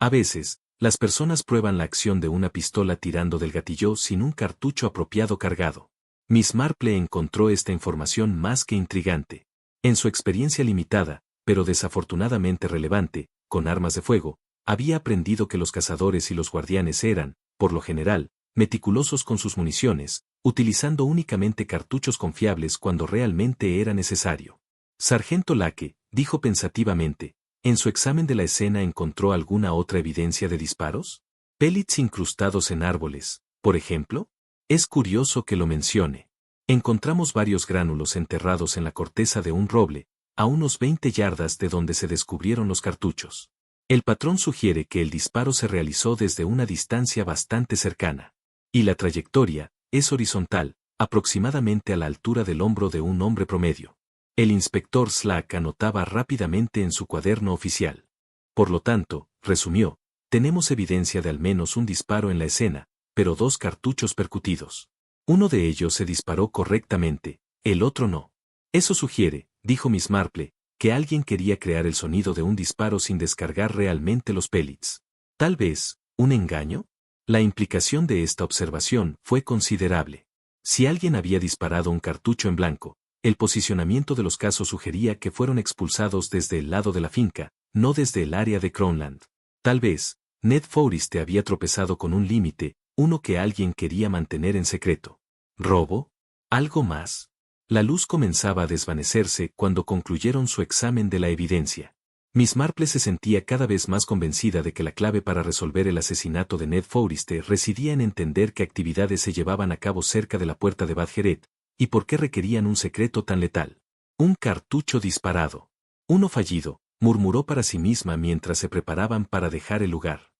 A veces, las personas prueban la acción de una pistola tirando del gatillo sin un cartucho apropiado cargado. Miss Marple encontró esta información más que intrigante. En su experiencia limitada, pero desafortunadamente relevante, con armas de fuego, había aprendido que los cazadores y los guardianes eran, por lo general, meticulosos con sus municiones, utilizando únicamente cartuchos confiables cuando realmente era necesario. Sargento Lake, dijo pensativamente, ¿en su examen de la escena encontró alguna otra evidencia de disparos? Pellets incrustados en árboles, por ejemplo. Es curioso que lo mencione. Encontramos varios gránulos enterrados en la corteza de un roble, a unos 20 yardas de donde se descubrieron los cartuchos. El patrón sugiere que el disparo se realizó desde una distancia bastante cercana. Y la trayectoria es horizontal, aproximadamente a la altura del hombro de un hombre promedio. El inspector Slack anotaba rápidamente en su cuaderno oficial. Por lo tanto, resumió, tenemos evidencia de al menos un disparo en la escena, pero 2 cartuchos percutidos. Uno de ellos se disparó correctamente, el otro no. Eso sugiere, dijo Miss Marple, que alguien quería crear el sonido de un disparo sin descargar realmente los pellets. Tal vez, ¿un engaño? La implicación de esta observación fue considerable. Si alguien había disparado un cartucho en blanco, el posicionamiento de los casos sugería que fueron expulsados desde el lado de la finca, no desde el área de Crownland. Tal vez, Ned Forriste había tropezado con un límite, uno que alguien quería mantener en secreto. ¿Robo? ¿Algo más? La luz comenzaba a desvanecerse cuando concluyeron su examen de la evidencia. Miss Marple se sentía cada vez más convencida de que la clave para resolver el asesinato de Ned Forriste residía en entender qué actividades se llevaban a cabo cerca de la puerta de Badgeret, y por qué requerían un secreto tan letal. Un cartucho disparado. Uno fallido, murmuró para sí misma mientras se preparaban para dejar el lugar.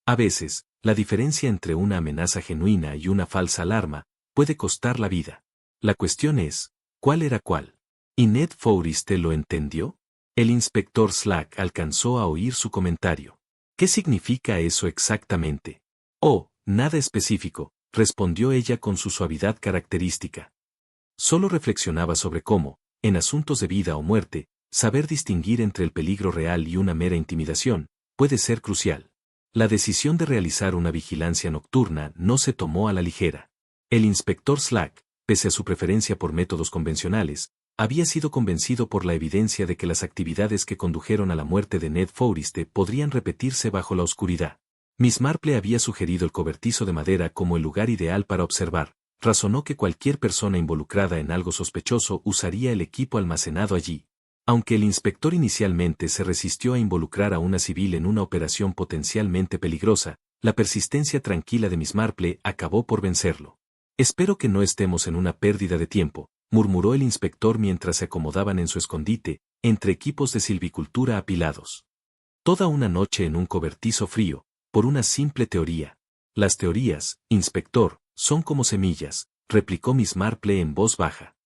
A veces, la diferencia entre una amenaza genuina y una falsa alarma puede costar la vida. La cuestión es, ¿cuál era cuál? ¿Y Ned Forriste lo entendió? El inspector Slack alcanzó a oír su comentario. ¿Qué significa eso exactamente? Oh, nada específico, respondió ella con su suavidad característica. Solo reflexionaba sobre cómo, en asuntos de vida o muerte, saber distinguir entre el peligro real y una mera intimidación puede ser crucial. La decisión de realizar una vigilancia nocturna no se tomó a la ligera. El inspector Slack, pese a su preferencia por métodos convencionales, había sido convencido por la evidencia de que las actividades que condujeron a la muerte de Ned Forriste podrían repetirse bajo la oscuridad. Miss Marple había sugerido el cobertizo de madera como el lugar ideal para observar. Razonó que cualquier persona involucrada en algo sospechoso usaría el equipo almacenado allí. Aunque el inspector inicialmente se resistió a involucrar a una civil en una operación potencialmente peligrosa, la persistencia tranquila de Miss Marple acabó por vencerlo. Espero que no estemos en una pérdida de tiempo, murmuró el inspector mientras se acomodaban en su escondite, entre equipos de silvicultura apilados. Toda una noche en un cobertizo frío, por una simple teoría. Las teorías, inspector, son como semillas, replicó Miss Marple en voz baja.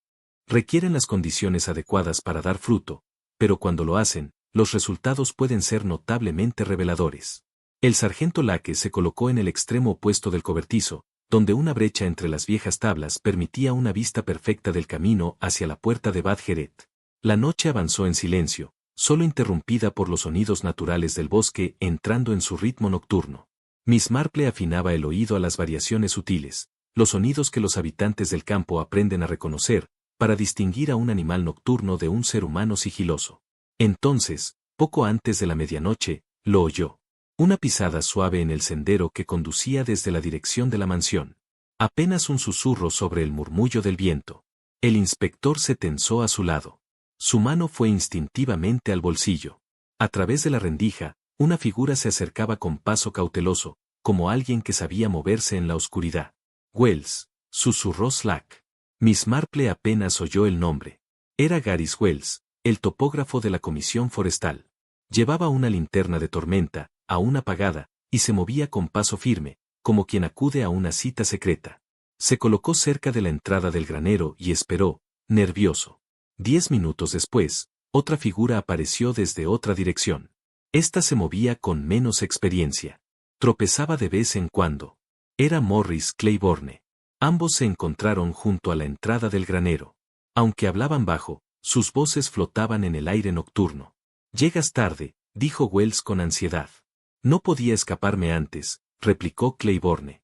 Requieren las condiciones adecuadas para dar fruto, pero cuando lo hacen, los resultados pueden ser notablemente reveladores. El sargento Lake se colocó en el extremo opuesto del cobertizo, donde una brecha entre las viejas tablas permitía una vista perfecta del camino hacia la puerta de Badgeret. La noche avanzó en silencio, solo interrumpida por los sonidos naturales del bosque entrando en su ritmo nocturno. Miss Marple afinaba el oído a las variaciones sutiles, los sonidos que los habitantes del campo aprenden a reconocer, para distinguir a un animal nocturno de un ser humano sigiloso. Entonces, poco antes de la medianoche, lo oyó. Una pisada suave en el sendero que conducía desde la dirección de la mansión. Apenas un susurro sobre el murmullo del viento. El inspector se tensó a su lado. Su mano fue instintivamente al bolsillo. A través de la rendija, una figura se acercaba con paso cauteloso, como alguien que sabía moverse en la oscuridad. Wells, susurró Slack. Miss Marple apenas oyó el nombre. Era Gary Wells, el topógrafo de la Comisión Forestal. Llevaba una linterna de tormenta, aún apagada, y se movía con paso firme, como quien acude a una cita secreta. Se colocó cerca de la entrada del granero y esperó, nervioso. 10 minutos después, otra figura apareció desde otra dirección. Esta se movía con menos experiencia. Tropezaba de vez en cuando. Era Morris Claiborne. Ambos se encontraron junto a la entrada del granero. Aunque hablaban bajo, sus voces flotaban en el aire nocturno. «Llegas tarde», dijo Wells con ansiedad. «No podía escaparme antes», replicó Claiborne.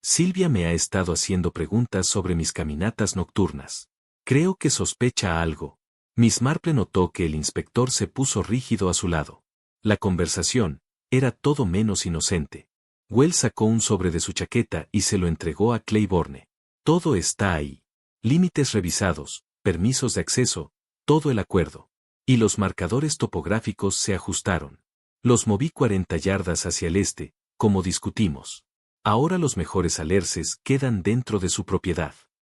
«Silvia me ha estado haciendo preguntas sobre mis caminatas nocturnas. Creo que sospecha algo». Miss Marple notó que el inspector se puso rígido a su lado. La conversación era todo menos inocente. Wells sacó un sobre de su chaqueta y se lo entregó a Claiborne. «Todo está ahí. Límites revisados, permisos de acceso, todo el acuerdo. Y los marcadores topográficos se ajustaron. Los moví 40 yardas hacia el este, como discutimos. Ahora los mejores alerces quedan dentro de su propiedad».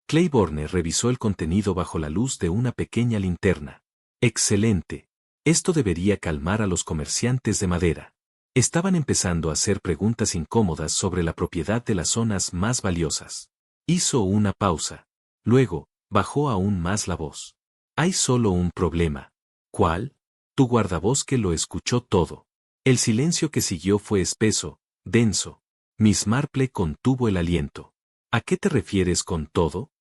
Claiborne revisó el contenido bajo la luz de una pequeña linterna. «Excelente. Esto debería calmar a los comerciantes de madera. Estaban empezando a hacer preguntas incómodas sobre la propiedad de las zonas más valiosas». Hizo una pausa. Luego, bajó aún más la voz. «Hay solo un problema». «¿Cuál?» Tu guardabosque lo escuchó todo. El silencio que siguió fue espeso, denso. Miss Marple contuvo el aliento. «¿A qué te refieres con todo?»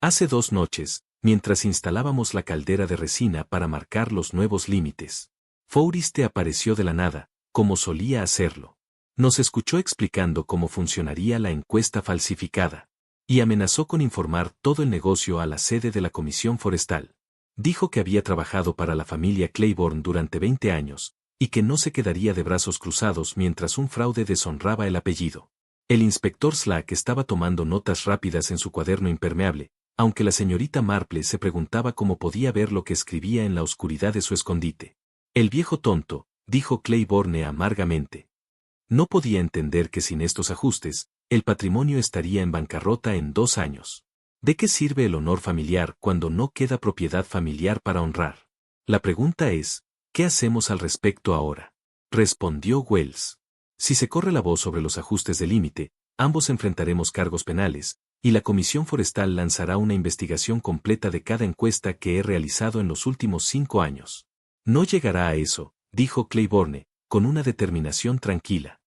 «Hace 2 noches, mientras instalábamos la caldera de resina para marcar los nuevos límites, Forrester apareció de la nada, como solía hacerlo. Nos escuchó explicando cómo funcionaría la encuesta falsificada. Y amenazó con informar todo el negocio a la sede de la Comisión Forestal. Dijo que había trabajado para la familia Claiborne durante 20 años, y que no se quedaría de brazos cruzados mientras un fraude deshonraba el apellido». El inspector Slack estaba tomando notas rápidas en su cuaderno impermeable, aunque la señorita Marple se preguntaba cómo podía ver lo que escribía en la oscuridad de su escondite. «El viejo tonto», dijo Claiborne amargamente. No podía entender que sin estos ajustes, el patrimonio estaría en bancarrota en 2 años. ¿De qué sirve el honor familiar cuando no queda propiedad familiar para honrar? La pregunta es, ¿qué hacemos al respecto ahora?, respondió Wells. Si se corre la voz sobre los ajustes de límite, ambos enfrentaremos cargos penales, y la Comisión Forestal lanzará una investigación completa de cada encuesta que he realizado en los últimos 5 años. «No llegará a eso», dijo Claiborne, con una determinación tranquila.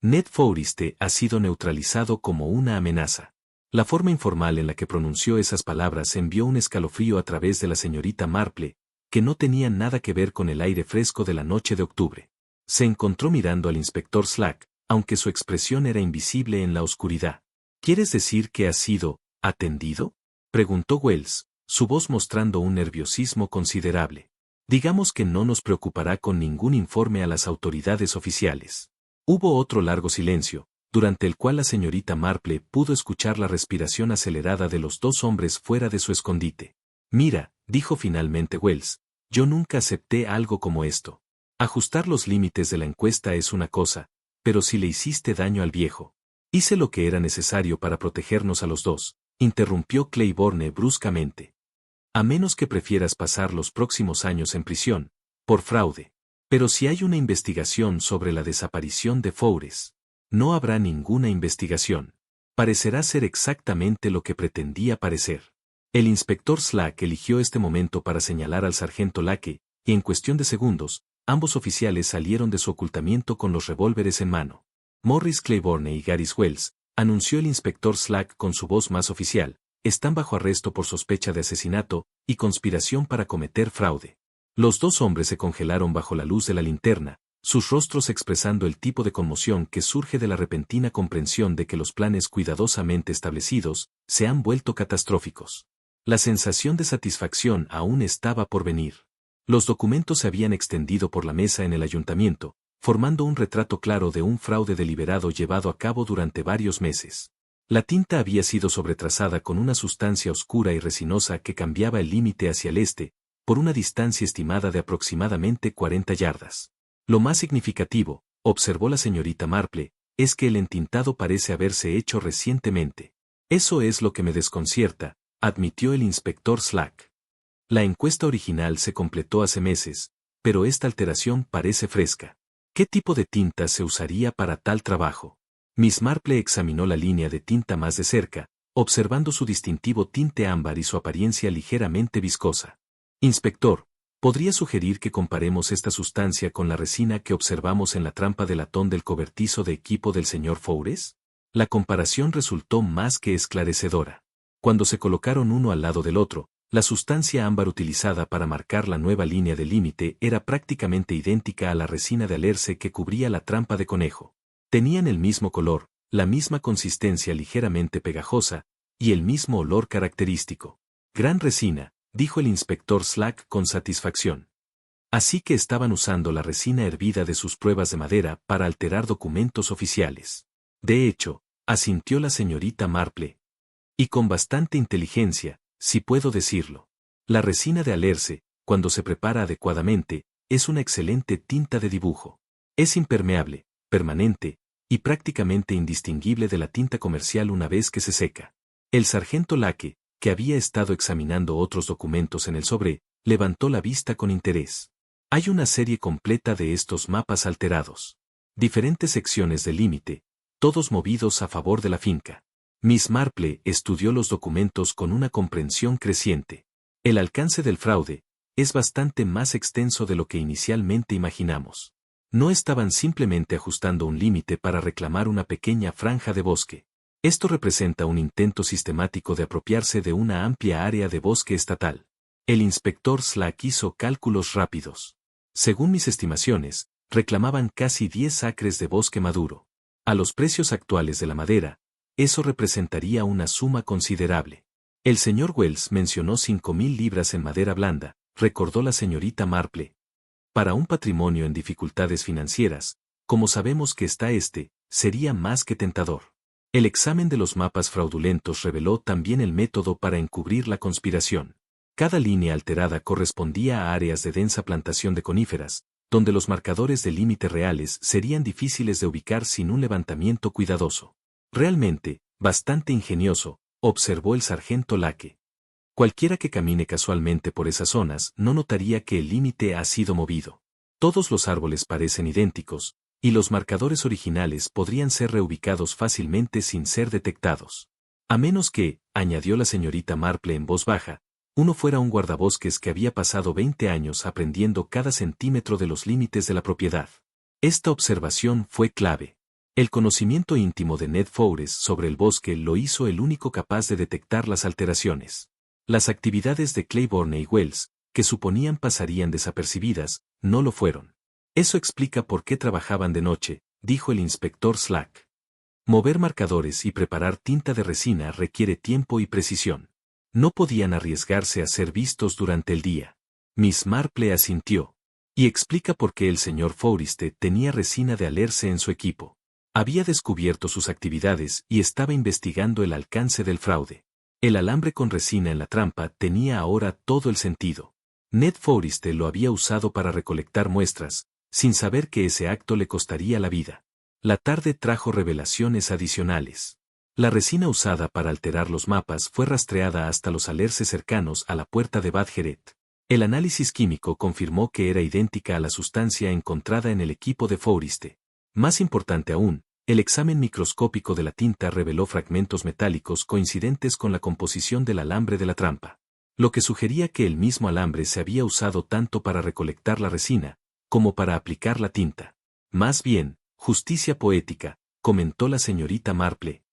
«Ned Forrester ha sido neutralizado como una amenaza». La forma informal en la que pronunció esas palabras envió un escalofrío a través de la señorita Marple, que no tenía nada que ver con el aire fresco de la noche de octubre. Se encontró mirando al inspector Slack, aunque su expresión era invisible en la oscuridad. «¿Quieres decir que ha sido atendido?», preguntó Wells, su voz mostrando un nerviosismo considerable. «Digamos que no nos preocupará con ningún informe a las autoridades oficiales». Hubo otro largo silencio, durante el cual la señorita Marple pudo escuchar la respiración acelerada de los 2 hombres fuera de su escondite. «Mira», dijo finalmente Wells, «yo nunca acepté algo como esto. Ajustar los límites de la encuesta es una cosa, pero si le hiciste daño al viejo». «Hice lo que era necesario para protegernos a los 2», interrumpió Claiborne bruscamente. «A menos que prefieras pasar los próximos años en prisión, por fraude. Pero si hay una investigación sobre la desaparición de Forrester». «No habrá ninguna investigación. Parecerá ser exactamente lo que pretendía parecer». El inspector Slack eligió este momento para señalar al sargento Lake, y en cuestión de segundos, ambos oficiales salieron de su ocultamiento con los revólveres en mano. «Morris Claiborne y Gary Wells», anunció el inspector Slack con su voz más oficial, «están bajo arresto por sospecha de asesinato y conspiración para cometer fraude». Los dos hombres se congelaron bajo la luz de la linterna, sus rostros expresando el tipo de conmoción que surge de la repentina comprensión de que los planes cuidadosamente establecidos se han vuelto catastróficos. La sensación de satisfacción aún estaba por venir. Los documentos se habían extendido por la mesa en el ayuntamiento, formando un retrato claro de un fraude deliberado llevado a cabo durante varios meses. La tinta había sido sobretrazada con una sustancia oscura y resinosa que cambiaba el límite hacia el este, por una distancia estimada de aproximadamente 40 yardas. Lo más significativo, observó la señorita Marple, es que el entintado parece haberse hecho recientemente. Eso es lo que me desconcierta, admitió el inspector Slack. La encuesta original se completó hace meses, pero esta alteración parece fresca. ¿Qué tipo de tinta se usaría para tal trabajo? Miss Marple examinó la línea de tinta más de cerca, observando su distintivo tinte ámbar y su apariencia ligeramente viscosa. Inspector, ¿podría sugerir que comparemos esta sustancia con la resina que observamos en la trampa de latón del cobertizo de equipo del señor Fowres? La comparación resultó más que esclarecedora. Cuando se colocaron uno al lado del otro, la sustancia ámbar utilizada para marcar la nueva línea de límite era prácticamente idéntica a la resina de alerce que cubría la trampa de conejo. Tenían el mismo color, la misma consistencia ligeramente pegajosa, y el mismo olor característico. Gran resina, dijo el inspector Slack con satisfacción. Así que estaban usando la resina hervida de sus pruebas de madera para alterar documentos oficiales. De hecho, asintió la señorita Marple. Y con bastante inteligencia, si puedo decirlo. La resina de alerce, cuando se prepara adecuadamente, es una excelente tinta de dibujo. Es impermeable, permanente, y prácticamente indistinguible de la tinta comercial una vez que se seca. El sargento Lake, que había estado examinando otros documentos en el sobre, levantó la vista con interés. Hay una serie completa de estos mapas alterados. Diferentes secciones del límite, todos movidos a favor de la finca. Miss Marple estudió los documentos con una comprensión creciente. El alcance del fraude es bastante más extenso de lo que inicialmente imaginamos. No estaban simplemente ajustando un límite para reclamar una pequeña franja de bosque. Esto representa un intento sistemático de apropiarse de una amplia área de bosque estatal. El inspector Slack hizo cálculos rápidos. Según mis estimaciones, reclamaban casi 10 acres de bosque maduro. A los precios actuales de la madera, eso representaría una suma considerable. El señor Wells mencionó 5.000 libras en madera blanda, recordó la señorita Marple. Para un patrimonio en dificultades financieras, como sabemos que está sería más que tentador. El examen de los mapas fraudulentos reveló también el método para encubrir la conspiración. Cada línea alterada correspondía a áreas de densa plantación de coníferas, donde los marcadores de límite reales serían difíciles de ubicar sin un levantamiento cuidadoso. Realmente, bastante ingenioso, observó el sargento Lake. Cualquiera que camine casualmente por esas zonas no notaría que el límite ha sido movido. Todos los árboles parecen idénticos, y los marcadores originales podrían ser reubicados fácilmente sin ser detectados. A menos que, añadió la señorita Marple en voz baja, uno fuera un guardabosques que había pasado 20 años aprendiendo cada centímetro de los límites de la propiedad. Esta observación fue clave. El conocimiento íntimo de Ned Fowres sobre el bosque lo hizo el único capaz de detectar las alteraciones. Las actividades de Claiborne y Wells, que suponían pasarían desapercibidas, no lo fueron. Eso explica por qué trabajaban de noche, dijo el inspector Slack. Mover marcadores y preparar tinta de resina requiere tiempo y precisión. No podían arriesgarse a ser vistos durante el día. Miss Marple asintió. Y explica por qué el señor Forrester tenía resina de alerce en su equipo. Había descubierto sus actividades y estaba investigando el alcance del fraude. El alambre con resina en la trampa tenía ahora todo el sentido. Ned Forrester lo había usado para recolectar muestras, sin saber que ese acto le costaría la vida. La tarde trajo revelaciones adicionales. La resina usada para alterar los mapas fue rastreada hasta los alerces cercanos a la puerta de Badgeret. El análisis químico confirmó que era idéntica a la sustancia encontrada en el equipo de Forrester. Más importante aún, el examen microscópico de la tinta reveló fragmentos metálicos coincidentes con la composición del alambre de la trampa, lo que sugería que el mismo alambre se había usado tanto para recolectar la resina, como para aplicar la tinta. Más bien, justicia poética, comentó la señorita Marple.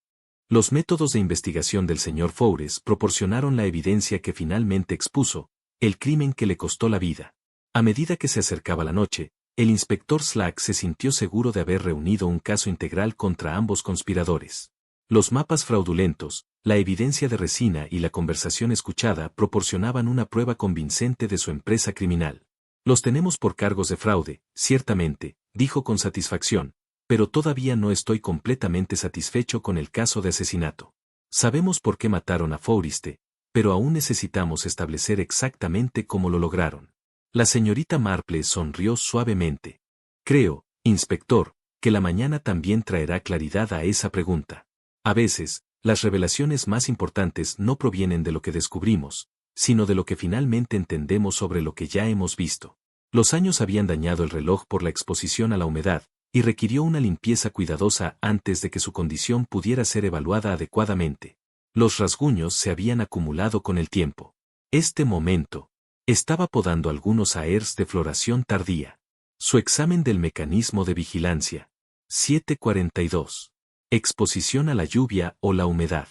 Los métodos de investigación del señor Fowres proporcionaron la evidencia que finalmente expuso, el crimen que le costó la vida. A medida que se acercaba la noche, el inspector Slack se sintió seguro de haber reunido un caso integral contra ambos conspiradores. Los mapas fraudulentos, la evidencia de resina y la conversación escuchada proporcionaban una prueba convincente de su empresa criminal. Los tenemos por cargos de fraude, ciertamente, dijo con satisfacción, pero todavía no estoy completamente satisfecho con el caso de asesinato. Sabemos por qué mataron a Forreste, pero aún necesitamos establecer exactamente cómo lo lograron. La señorita Marple sonrió suavemente. Creo, inspector, que la mañana también traerá claridad a esa pregunta. A veces, las revelaciones más importantes no provienen de lo que descubrimos, sino de lo que finalmente entendemos sobre lo que ya hemos visto. Los años habían dañado el reloj por la exposición a la humedad, y requirió una limpieza cuidadosa antes de que su condición pudiera ser evaluada adecuadamente. Los rasguños se habían acumulado con el tiempo. Este momento, estaba podando algunos aers de floración tardía. Su examen del mecanismo de vigilancia. 742. Exposición a la lluvia o la humedad.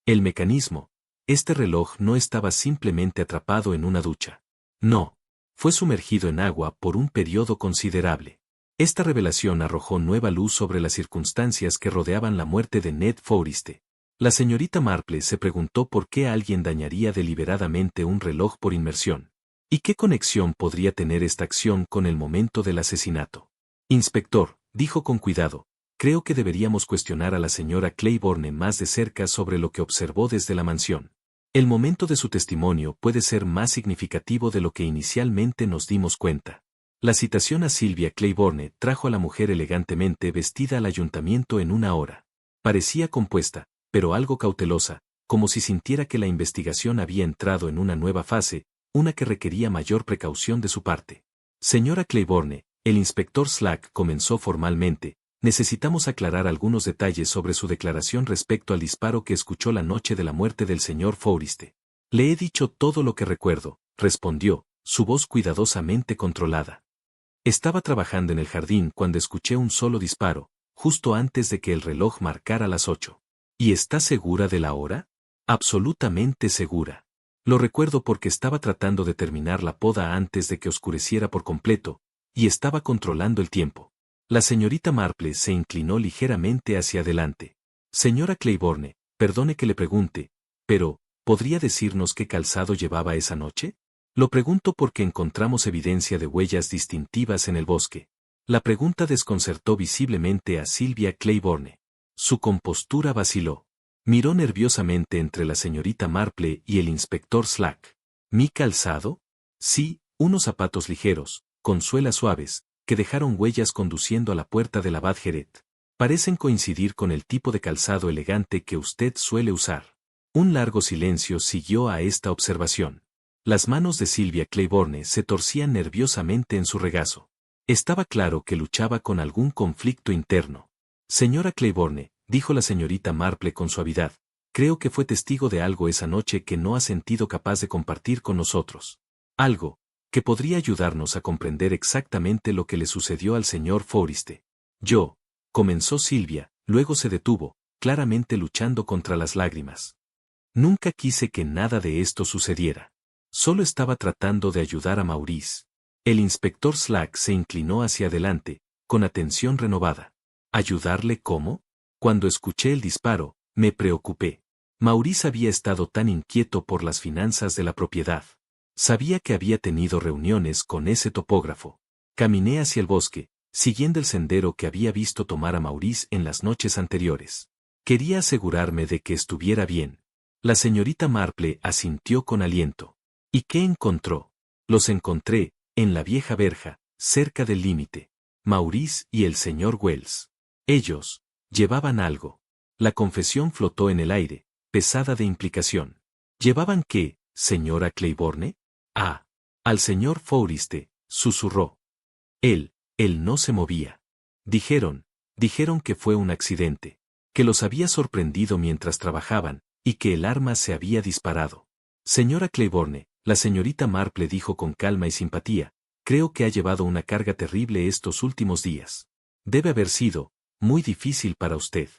El mecanismo. Este reloj no estaba simplemente atrapado en una ducha. No. Fue sumergido en agua por un periodo considerable. Esta revelación arrojó nueva luz sobre las circunstancias que rodeaban la muerte de Ned Forreste. La señorita Marple se preguntó por qué alguien dañaría deliberadamente un reloj por inmersión. ¿Y qué conexión podría tener esta acción con el momento del asesinato? Inspector, dijo con cuidado, creo que deberíamos cuestionar a la señora Claiborne más de cerca sobre lo que observó desde la mansión. El momento de su testimonio puede ser más significativo de lo que inicialmente nos dimos cuenta. La citación a Sylvia Claiborne trajo a la mujer elegantemente vestida al ayuntamiento en una hora. Parecía compuesta, pero algo cautelosa, como si sintiera que la investigación había entrado en una nueva fase, una que requería mayor precaución de su parte. Señora Claiborne, el inspector Slack comenzó formalmente, necesitamos aclarar algunos detalles sobre su declaración respecto al disparo que escuchó la noche de la muerte del señor Forreste. Le he dicho todo lo que recuerdo, respondió, su voz cuidadosamente controlada. Estaba trabajando en el jardín cuando escuché un solo disparo, justo antes de que el reloj marcara las 8. ¿Y está segura de la hora? Absolutamente segura. Lo recuerdo porque estaba tratando de terminar la poda antes de que oscureciera por completo, y estaba controlando el tiempo. La señorita Marple se inclinó ligeramente hacia adelante. Señora Claiborne, perdone que le pregunte, pero, ¿podría decirnos qué calzado llevaba esa noche? Lo pregunto porque encontramos evidencia de huellas distintivas en el bosque. La pregunta desconcertó visiblemente a Sylvia Claiborne. Su compostura vaciló. Miró nerviosamente entre la señorita Marple y el inspector Slack. ¿Mi calzado? Sí, unos zapatos ligeros, con suelas suaves, que dejaron huellas conduciendo a la puerta del Abad Geret. Parecen coincidir con el tipo de calzado elegante que usted suele usar. Un largo silencio siguió a esta observación. Las manos de Sylvia Claiborne se torcían nerviosamente en su regazo. Estaba claro que luchaba con algún conflicto interno. Señora Claiborne, dijo la señorita Marple con suavidad, creo que fue testigo de algo esa noche que no ha sentido capaz de compartir con nosotros. Algo, que podría ayudarnos a comprender exactamente lo que le sucedió al señor Forreste. Yo, comenzó Sylvia, luego se detuvo, claramente luchando contra las lágrimas. Nunca quise que nada de esto sucediera. Solo estaba tratando de ayudar a Maurice. El inspector Slack se inclinó hacia adelante, con atención renovada. ¿Ayudarle cómo? Cuando escuché el disparo, me preocupé. Maurice había estado tan inquieto por las finanzas de la propiedad. Sabía que había tenido reuniones con ese topógrafo. Caminé hacia el bosque, siguiendo el sendero que había visto tomar a Maurice en las noches anteriores. Quería asegurarme de que estuviera bien. La señorita Marple asintió con aliento. ¿Y qué encontró? Los encontré, en la vieja verja, cerca del límite. Maurice y el señor Wells. Ellos llevaban algo. La confesión flotó en el aire, pesada de implicación. ¿Llevaban qué, señora Claiborne? Ah, al señor Forreste, susurró. Él no se movía. Dijeron que fue un accidente, que los había sorprendido mientras trabajaban, y que el arma se había disparado. Señora Claiborne, la señorita Marple dijo con calma y simpatía, creo que ha llevado una carga terrible estos últimos días. Debe haber sido muy difícil para usted.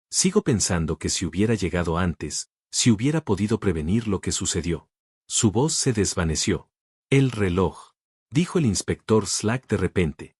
Sigo pensando que si hubiera llegado antes, si hubiera podido prevenir lo que sucedió. Su voz se desvaneció. El reloj. dijo el inspector Slack de repente.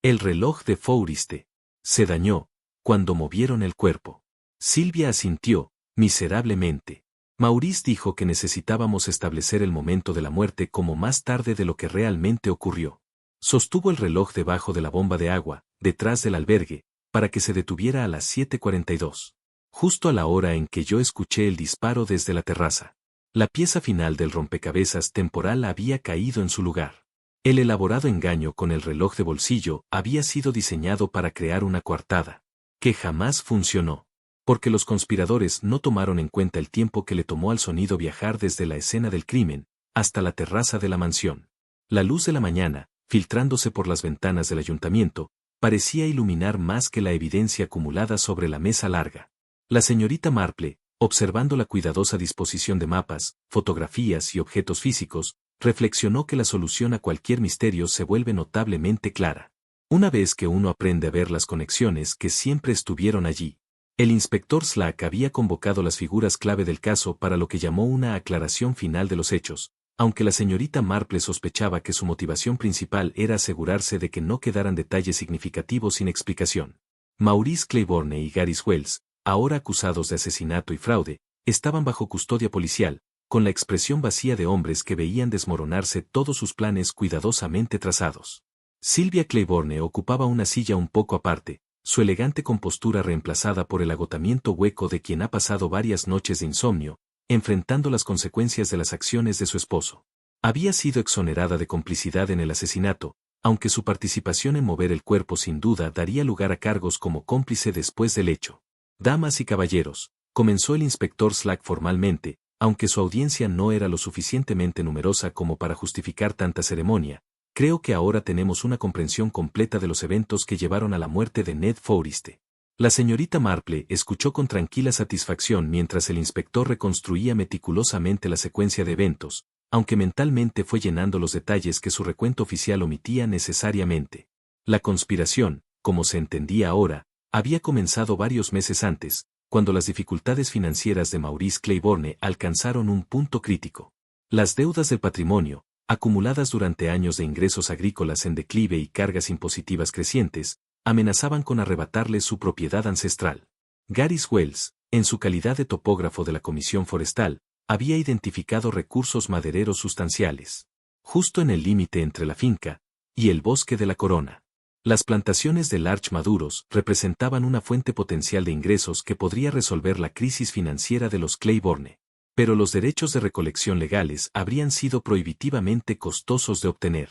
El reloj de Forriste se dañó cuando movieron el cuerpo. Silvia asintió, miserablemente. Maurice dijo que necesitábamos establecer el momento de la muerte como más tarde de lo que realmente ocurrió. Sostuvo el reloj debajo de la bomba de agua, detrás del albergue, para que se detuviera a las 7:42. Justo a la hora en que yo escuché el disparo desde la terraza. La pieza final del rompecabezas temporal había caído en su lugar. El elaborado engaño con el reloj de bolsillo había sido diseñado para crear una coartada, que jamás funcionó, porque los conspiradores no tomaron en cuenta el tiempo que le tomó al sonido viajar desde la escena del crimen hasta la terraza de la mansión. La luz de la mañana, filtrándose por las ventanas del ayuntamiento, parecía iluminar más que la evidencia acumulada sobre la mesa larga. La señorita Marple, observando la cuidadosa disposición de mapas, fotografías y objetos físicos, reflexionó que la solución a cualquier misterio se vuelve notablemente clara. Una vez que uno aprende a ver las conexiones que siempre estuvieron allí. El inspector Slack había convocado las figuras clave del caso para lo que llamó una aclaración final de los hechos, aunque la señorita Marple sospechaba que su motivación principal era asegurarse de que no quedaran detalles significativos sin explicación. Maurice Claiborne y Gary Wells, ahora acusados de asesinato y fraude, estaban bajo custodia policial, con la expresión vacía de hombres que veían desmoronarse todos sus planes cuidadosamente trazados. Sylvia Claiborne ocupaba una silla un poco aparte, su elegante compostura reemplazada por el agotamiento hueco de quien ha pasado varias noches de insomnio, enfrentando las consecuencias de las acciones de su esposo. Había sido exonerada de complicidad en el asesinato, aunque su participación en mover el cuerpo sin duda daría lugar a cargos como cómplice después del hecho. Damas y caballeros, comenzó el inspector Slack formalmente, aunque su audiencia no era lo suficientemente numerosa como para justificar tanta ceremonia. Creo que ahora tenemos una comprensión completa de los eventos que llevaron a la muerte de Ned Forriste. La señorita Marple escuchó con tranquila satisfacción mientras el inspector reconstruía meticulosamente la secuencia de eventos, aunque mentalmente fue llenando los detalles que su recuento oficial omitía necesariamente. La conspiración, como se entendía ahora, había comenzado varios meses antes, cuando las dificultades financieras de Maurice Claiborne alcanzaron un punto crítico. Las deudas del patrimonio, acumuladas durante años de ingresos agrícolas en declive y cargas impositivas crecientes, amenazaban con arrebatarle su propiedad ancestral. Gary Wells, en su calidad de topógrafo de la Comisión Forestal, había identificado recursos madereros sustanciales, justo en el límite entre la finca y el bosque de la Corona. Las plantaciones de larch maduros representaban una fuente potencial de ingresos que podría resolver la crisis financiera de los Claiborne. Pero los derechos de recolección legales habrían sido prohibitivamente costosos de obtener.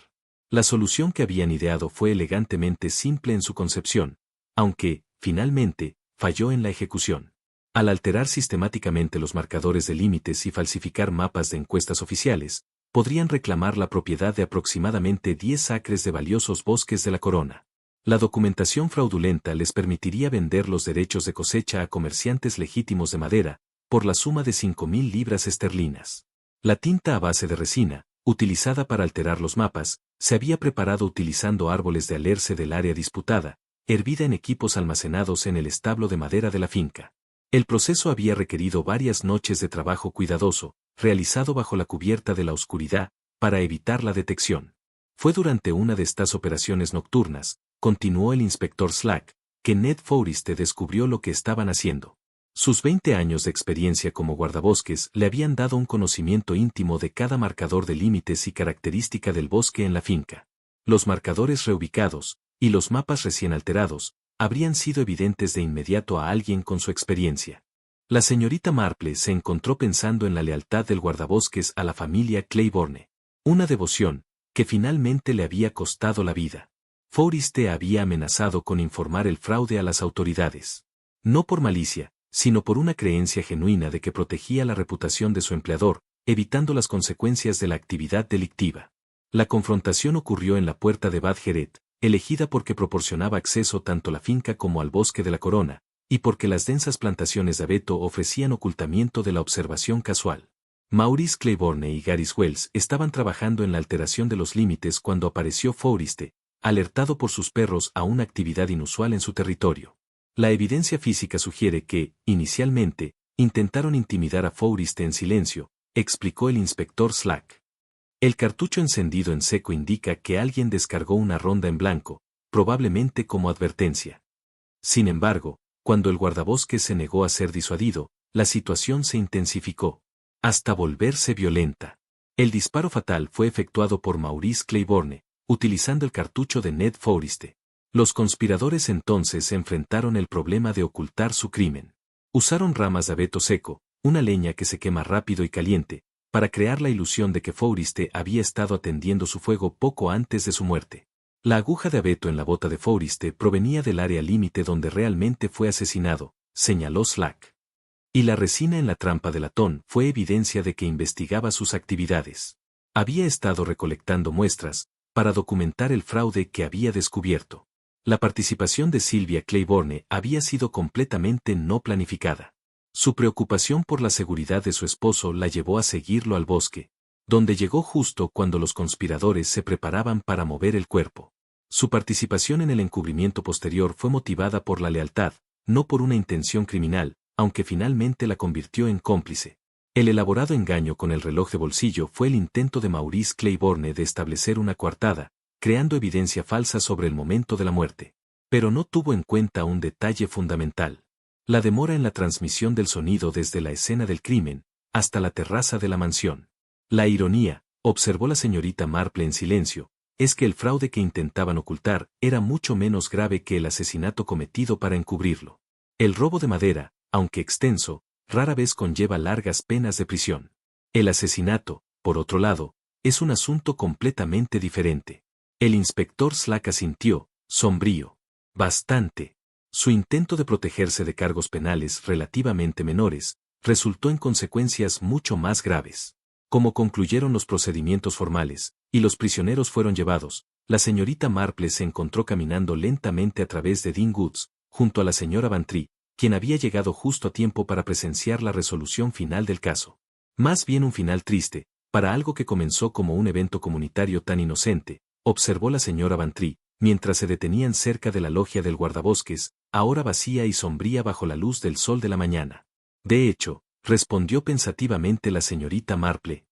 La solución que habían ideado fue elegantemente simple en su concepción, aunque, finalmente, falló en la ejecución. Al alterar sistemáticamente los marcadores de límites y falsificar mapas de encuestas oficiales, podrían reclamar la propiedad de aproximadamente 10 acres de valiosos bosques de la Corona. La documentación fraudulenta les permitiría vender los derechos de cosecha a comerciantes legítimos de madera, por la suma de 5.000 libras esterlinas. La tinta a base de resina, utilizada para alterar los mapas, se había preparado utilizando árboles de alerce del área disputada, hervida en equipos almacenados en el establo de madera de la finca. El proceso había requerido varias noches de trabajo cuidadoso, realizado bajo la cubierta de la oscuridad, para evitar la detección. Fue durante una de estas operaciones nocturnas, continuó el inspector Slack, que Ned Forriste descubrió lo que estaban haciendo. Sus 20 años de experiencia como guardabosques le habían dado un conocimiento íntimo de cada marcador de límites y característica del bosque en la finca. Los marcadores reubicados, y los mapas recién alterados, habrían sido evidentes de inmediato a alguien con su experiencia. La señorita Marple se encontró pensando en la lealtad del guardabosques a la familia Claiborne. Una devoción, que finalmente le había costado la vida. Forriste había amenazado con informar el fraude a las autoridades. No por malicia, sino por una creencia genuina de que protegía la reputación de su empleador, evitando las consecuencias de la actividad delictiva. La confrontación ocurrió en la puerta de Bad Geret, elegida porque proporcionaba acceso tanto a la finca como al bosque de la Corona, y porque las densas plantaciones de abeto ofrecían ocultamiento de la observación casual. Maurice Claiborne y Gary Wells estaban trabajando en la alteración de los límites cuando apareció Forriste, alertado por sus perros a una actividad inusual en su territorio. La evidencia física sugiere que, inicialmente, intentaron intimidar a Forriste en silencio, explicó el inspector Slack. El cartucho encendido en seco indica que alguien descargó una ronda en blanco, probablemente como advertencia. Sin embargo, cuando el guardabosques se negó a ser disuadido, la situación se intensificó, hasta volverse violenta. El disparo fatal fue efectuado por Maurice Claiborne, utilizando el cartucho de Ned Forriste. Los conspiradores entonces enfrentaron el problema de ocultar su crimen. Usaron ramas de abeto seco, una leña que se quema rápido y caliente, para crear la ilusión de que Forriste había estado atendiendo su fuego poco antes de su muerte. La aguja de abeto en la bota de Forriste provenía del área límite donde realmente fue asesinado, señaló Slack. Y la resina en la trampa de latón fue evidencia de que investigaba sus actividades. Había estado recolectando muestras, para documentar el fraude que había descubierto. La participación de Sylvia Claiborne había sido completamente no planificada. Su preocupación por la seguridad de su esposo la llevó a seguirlo al bosque, donde llegó justo cuando los conspiradores se preparaban para mover el cuerpo. Su participación en el encubrimiento posterior fue motivada por la lealtad, no por una intención criminal, aunque finalmente la convirtió en cómplice. El elaborado engaño con el reloj de bolsillo fue el intento de Maurice Claiborne de establecer una coartada, creando evidencia falsa sobre el momento de la muerte. Pero no tuvo en cuenta un detalle fundamental: la demora en la transmisión del sonido desde la escena del crimen hasta la terraza de la mansión. La ironía, observó la señorita Marple en silencio, es que el fraude que intentaban ocultar era mucho menos grave que el asesinato cometido para encubrirlo. El robo de madera, aunque extenso, rara vez conlleva largas penas de prisión. El asesinato, por otro lado, es un asunto completamente diferente. El inspector Slack asintió, sombrío. Bastante. Su intento de protegerse de cargos penales relativamente menores resultó en consecuencias mucho más graves. Como concluyeron los procedimientos formales, y los prisioneros fueron llevados, la señorita Marple se encontró caminando lentamente a través de Dean Woods, junto a la señora Bantry, quien había llegado justo a tiempo para presenciar la resolución final del caso. Más bien un final triste, para algo que comenzó como un evento comunitario tan inocente, observó la señora Bantry, mientras se detenían cerca de la logia del guardabosques, ahora vacía y sombría bajo la luz del sol de la mañana. De hecho, respondió pensativamente la señorita Marple.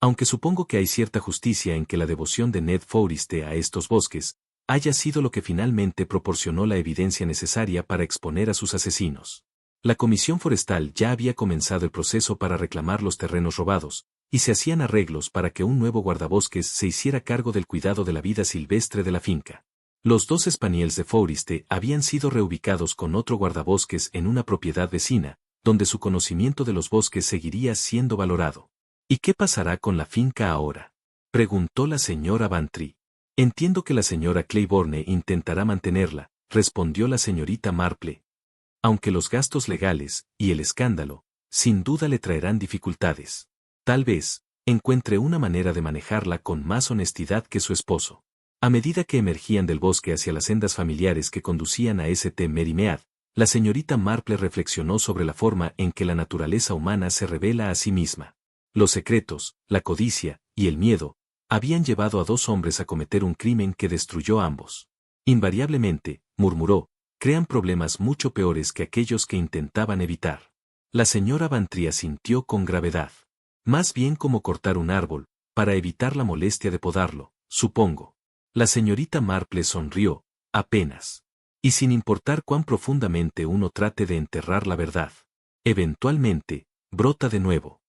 Aunque supongo que hay cierta justicia en que la devoción de Ned Forriste a estos bosques haya sido lo que finalmente proporcionó la evidencia necesaria para exponer a sus asesinos. La Comisión Forestal ya había comenzado el proceso para reclamar los terrenos robados, y se hacían arreglos para que un nuevo guardabosques se hiciera cargo del cuidado de la vida silvestre de la finca. Los dos Spaniels de Forriste habían sido reubicados con otro guardabosques en una propiedad vecina, donde su conocimiento de los bosques seguiría siendo valorado. ¿Y qué pasará con la finca ahora?, preguntó la señora Bantry. Entiendo que la señora Claiborne intentará mantenerla, respondió la señorita Marple. Aunque los gastos legales, y el escándalo, sin duda le traerán dificultades. Tal vez, encuentre una manera de manejarla con más honestidad que su esposo. A medida que emergían del bosque hacia las sendas familiares que conducían a St. Mary Mead, la señorita Marple reflexionó sobre la forma en que la naturaleza humana se revela a sí misma. Los secretos, la codicia, y el miedo, habían llevado a dos hombres a cometer un crimen que destruyó a ambos. Invariablemente, murmuró, crean problemas mucho peores que aquellos que intentaban evitar. La señora Bantry asintió con gravedad. Más bien como cortar un árbol, para evitar la molestia de podarlo, supongo. La señorita Marple sonrió, apenas. Y sin importar cuán profundamente uno trate de enterrar la verdad, eventualmente, brota de nuevo.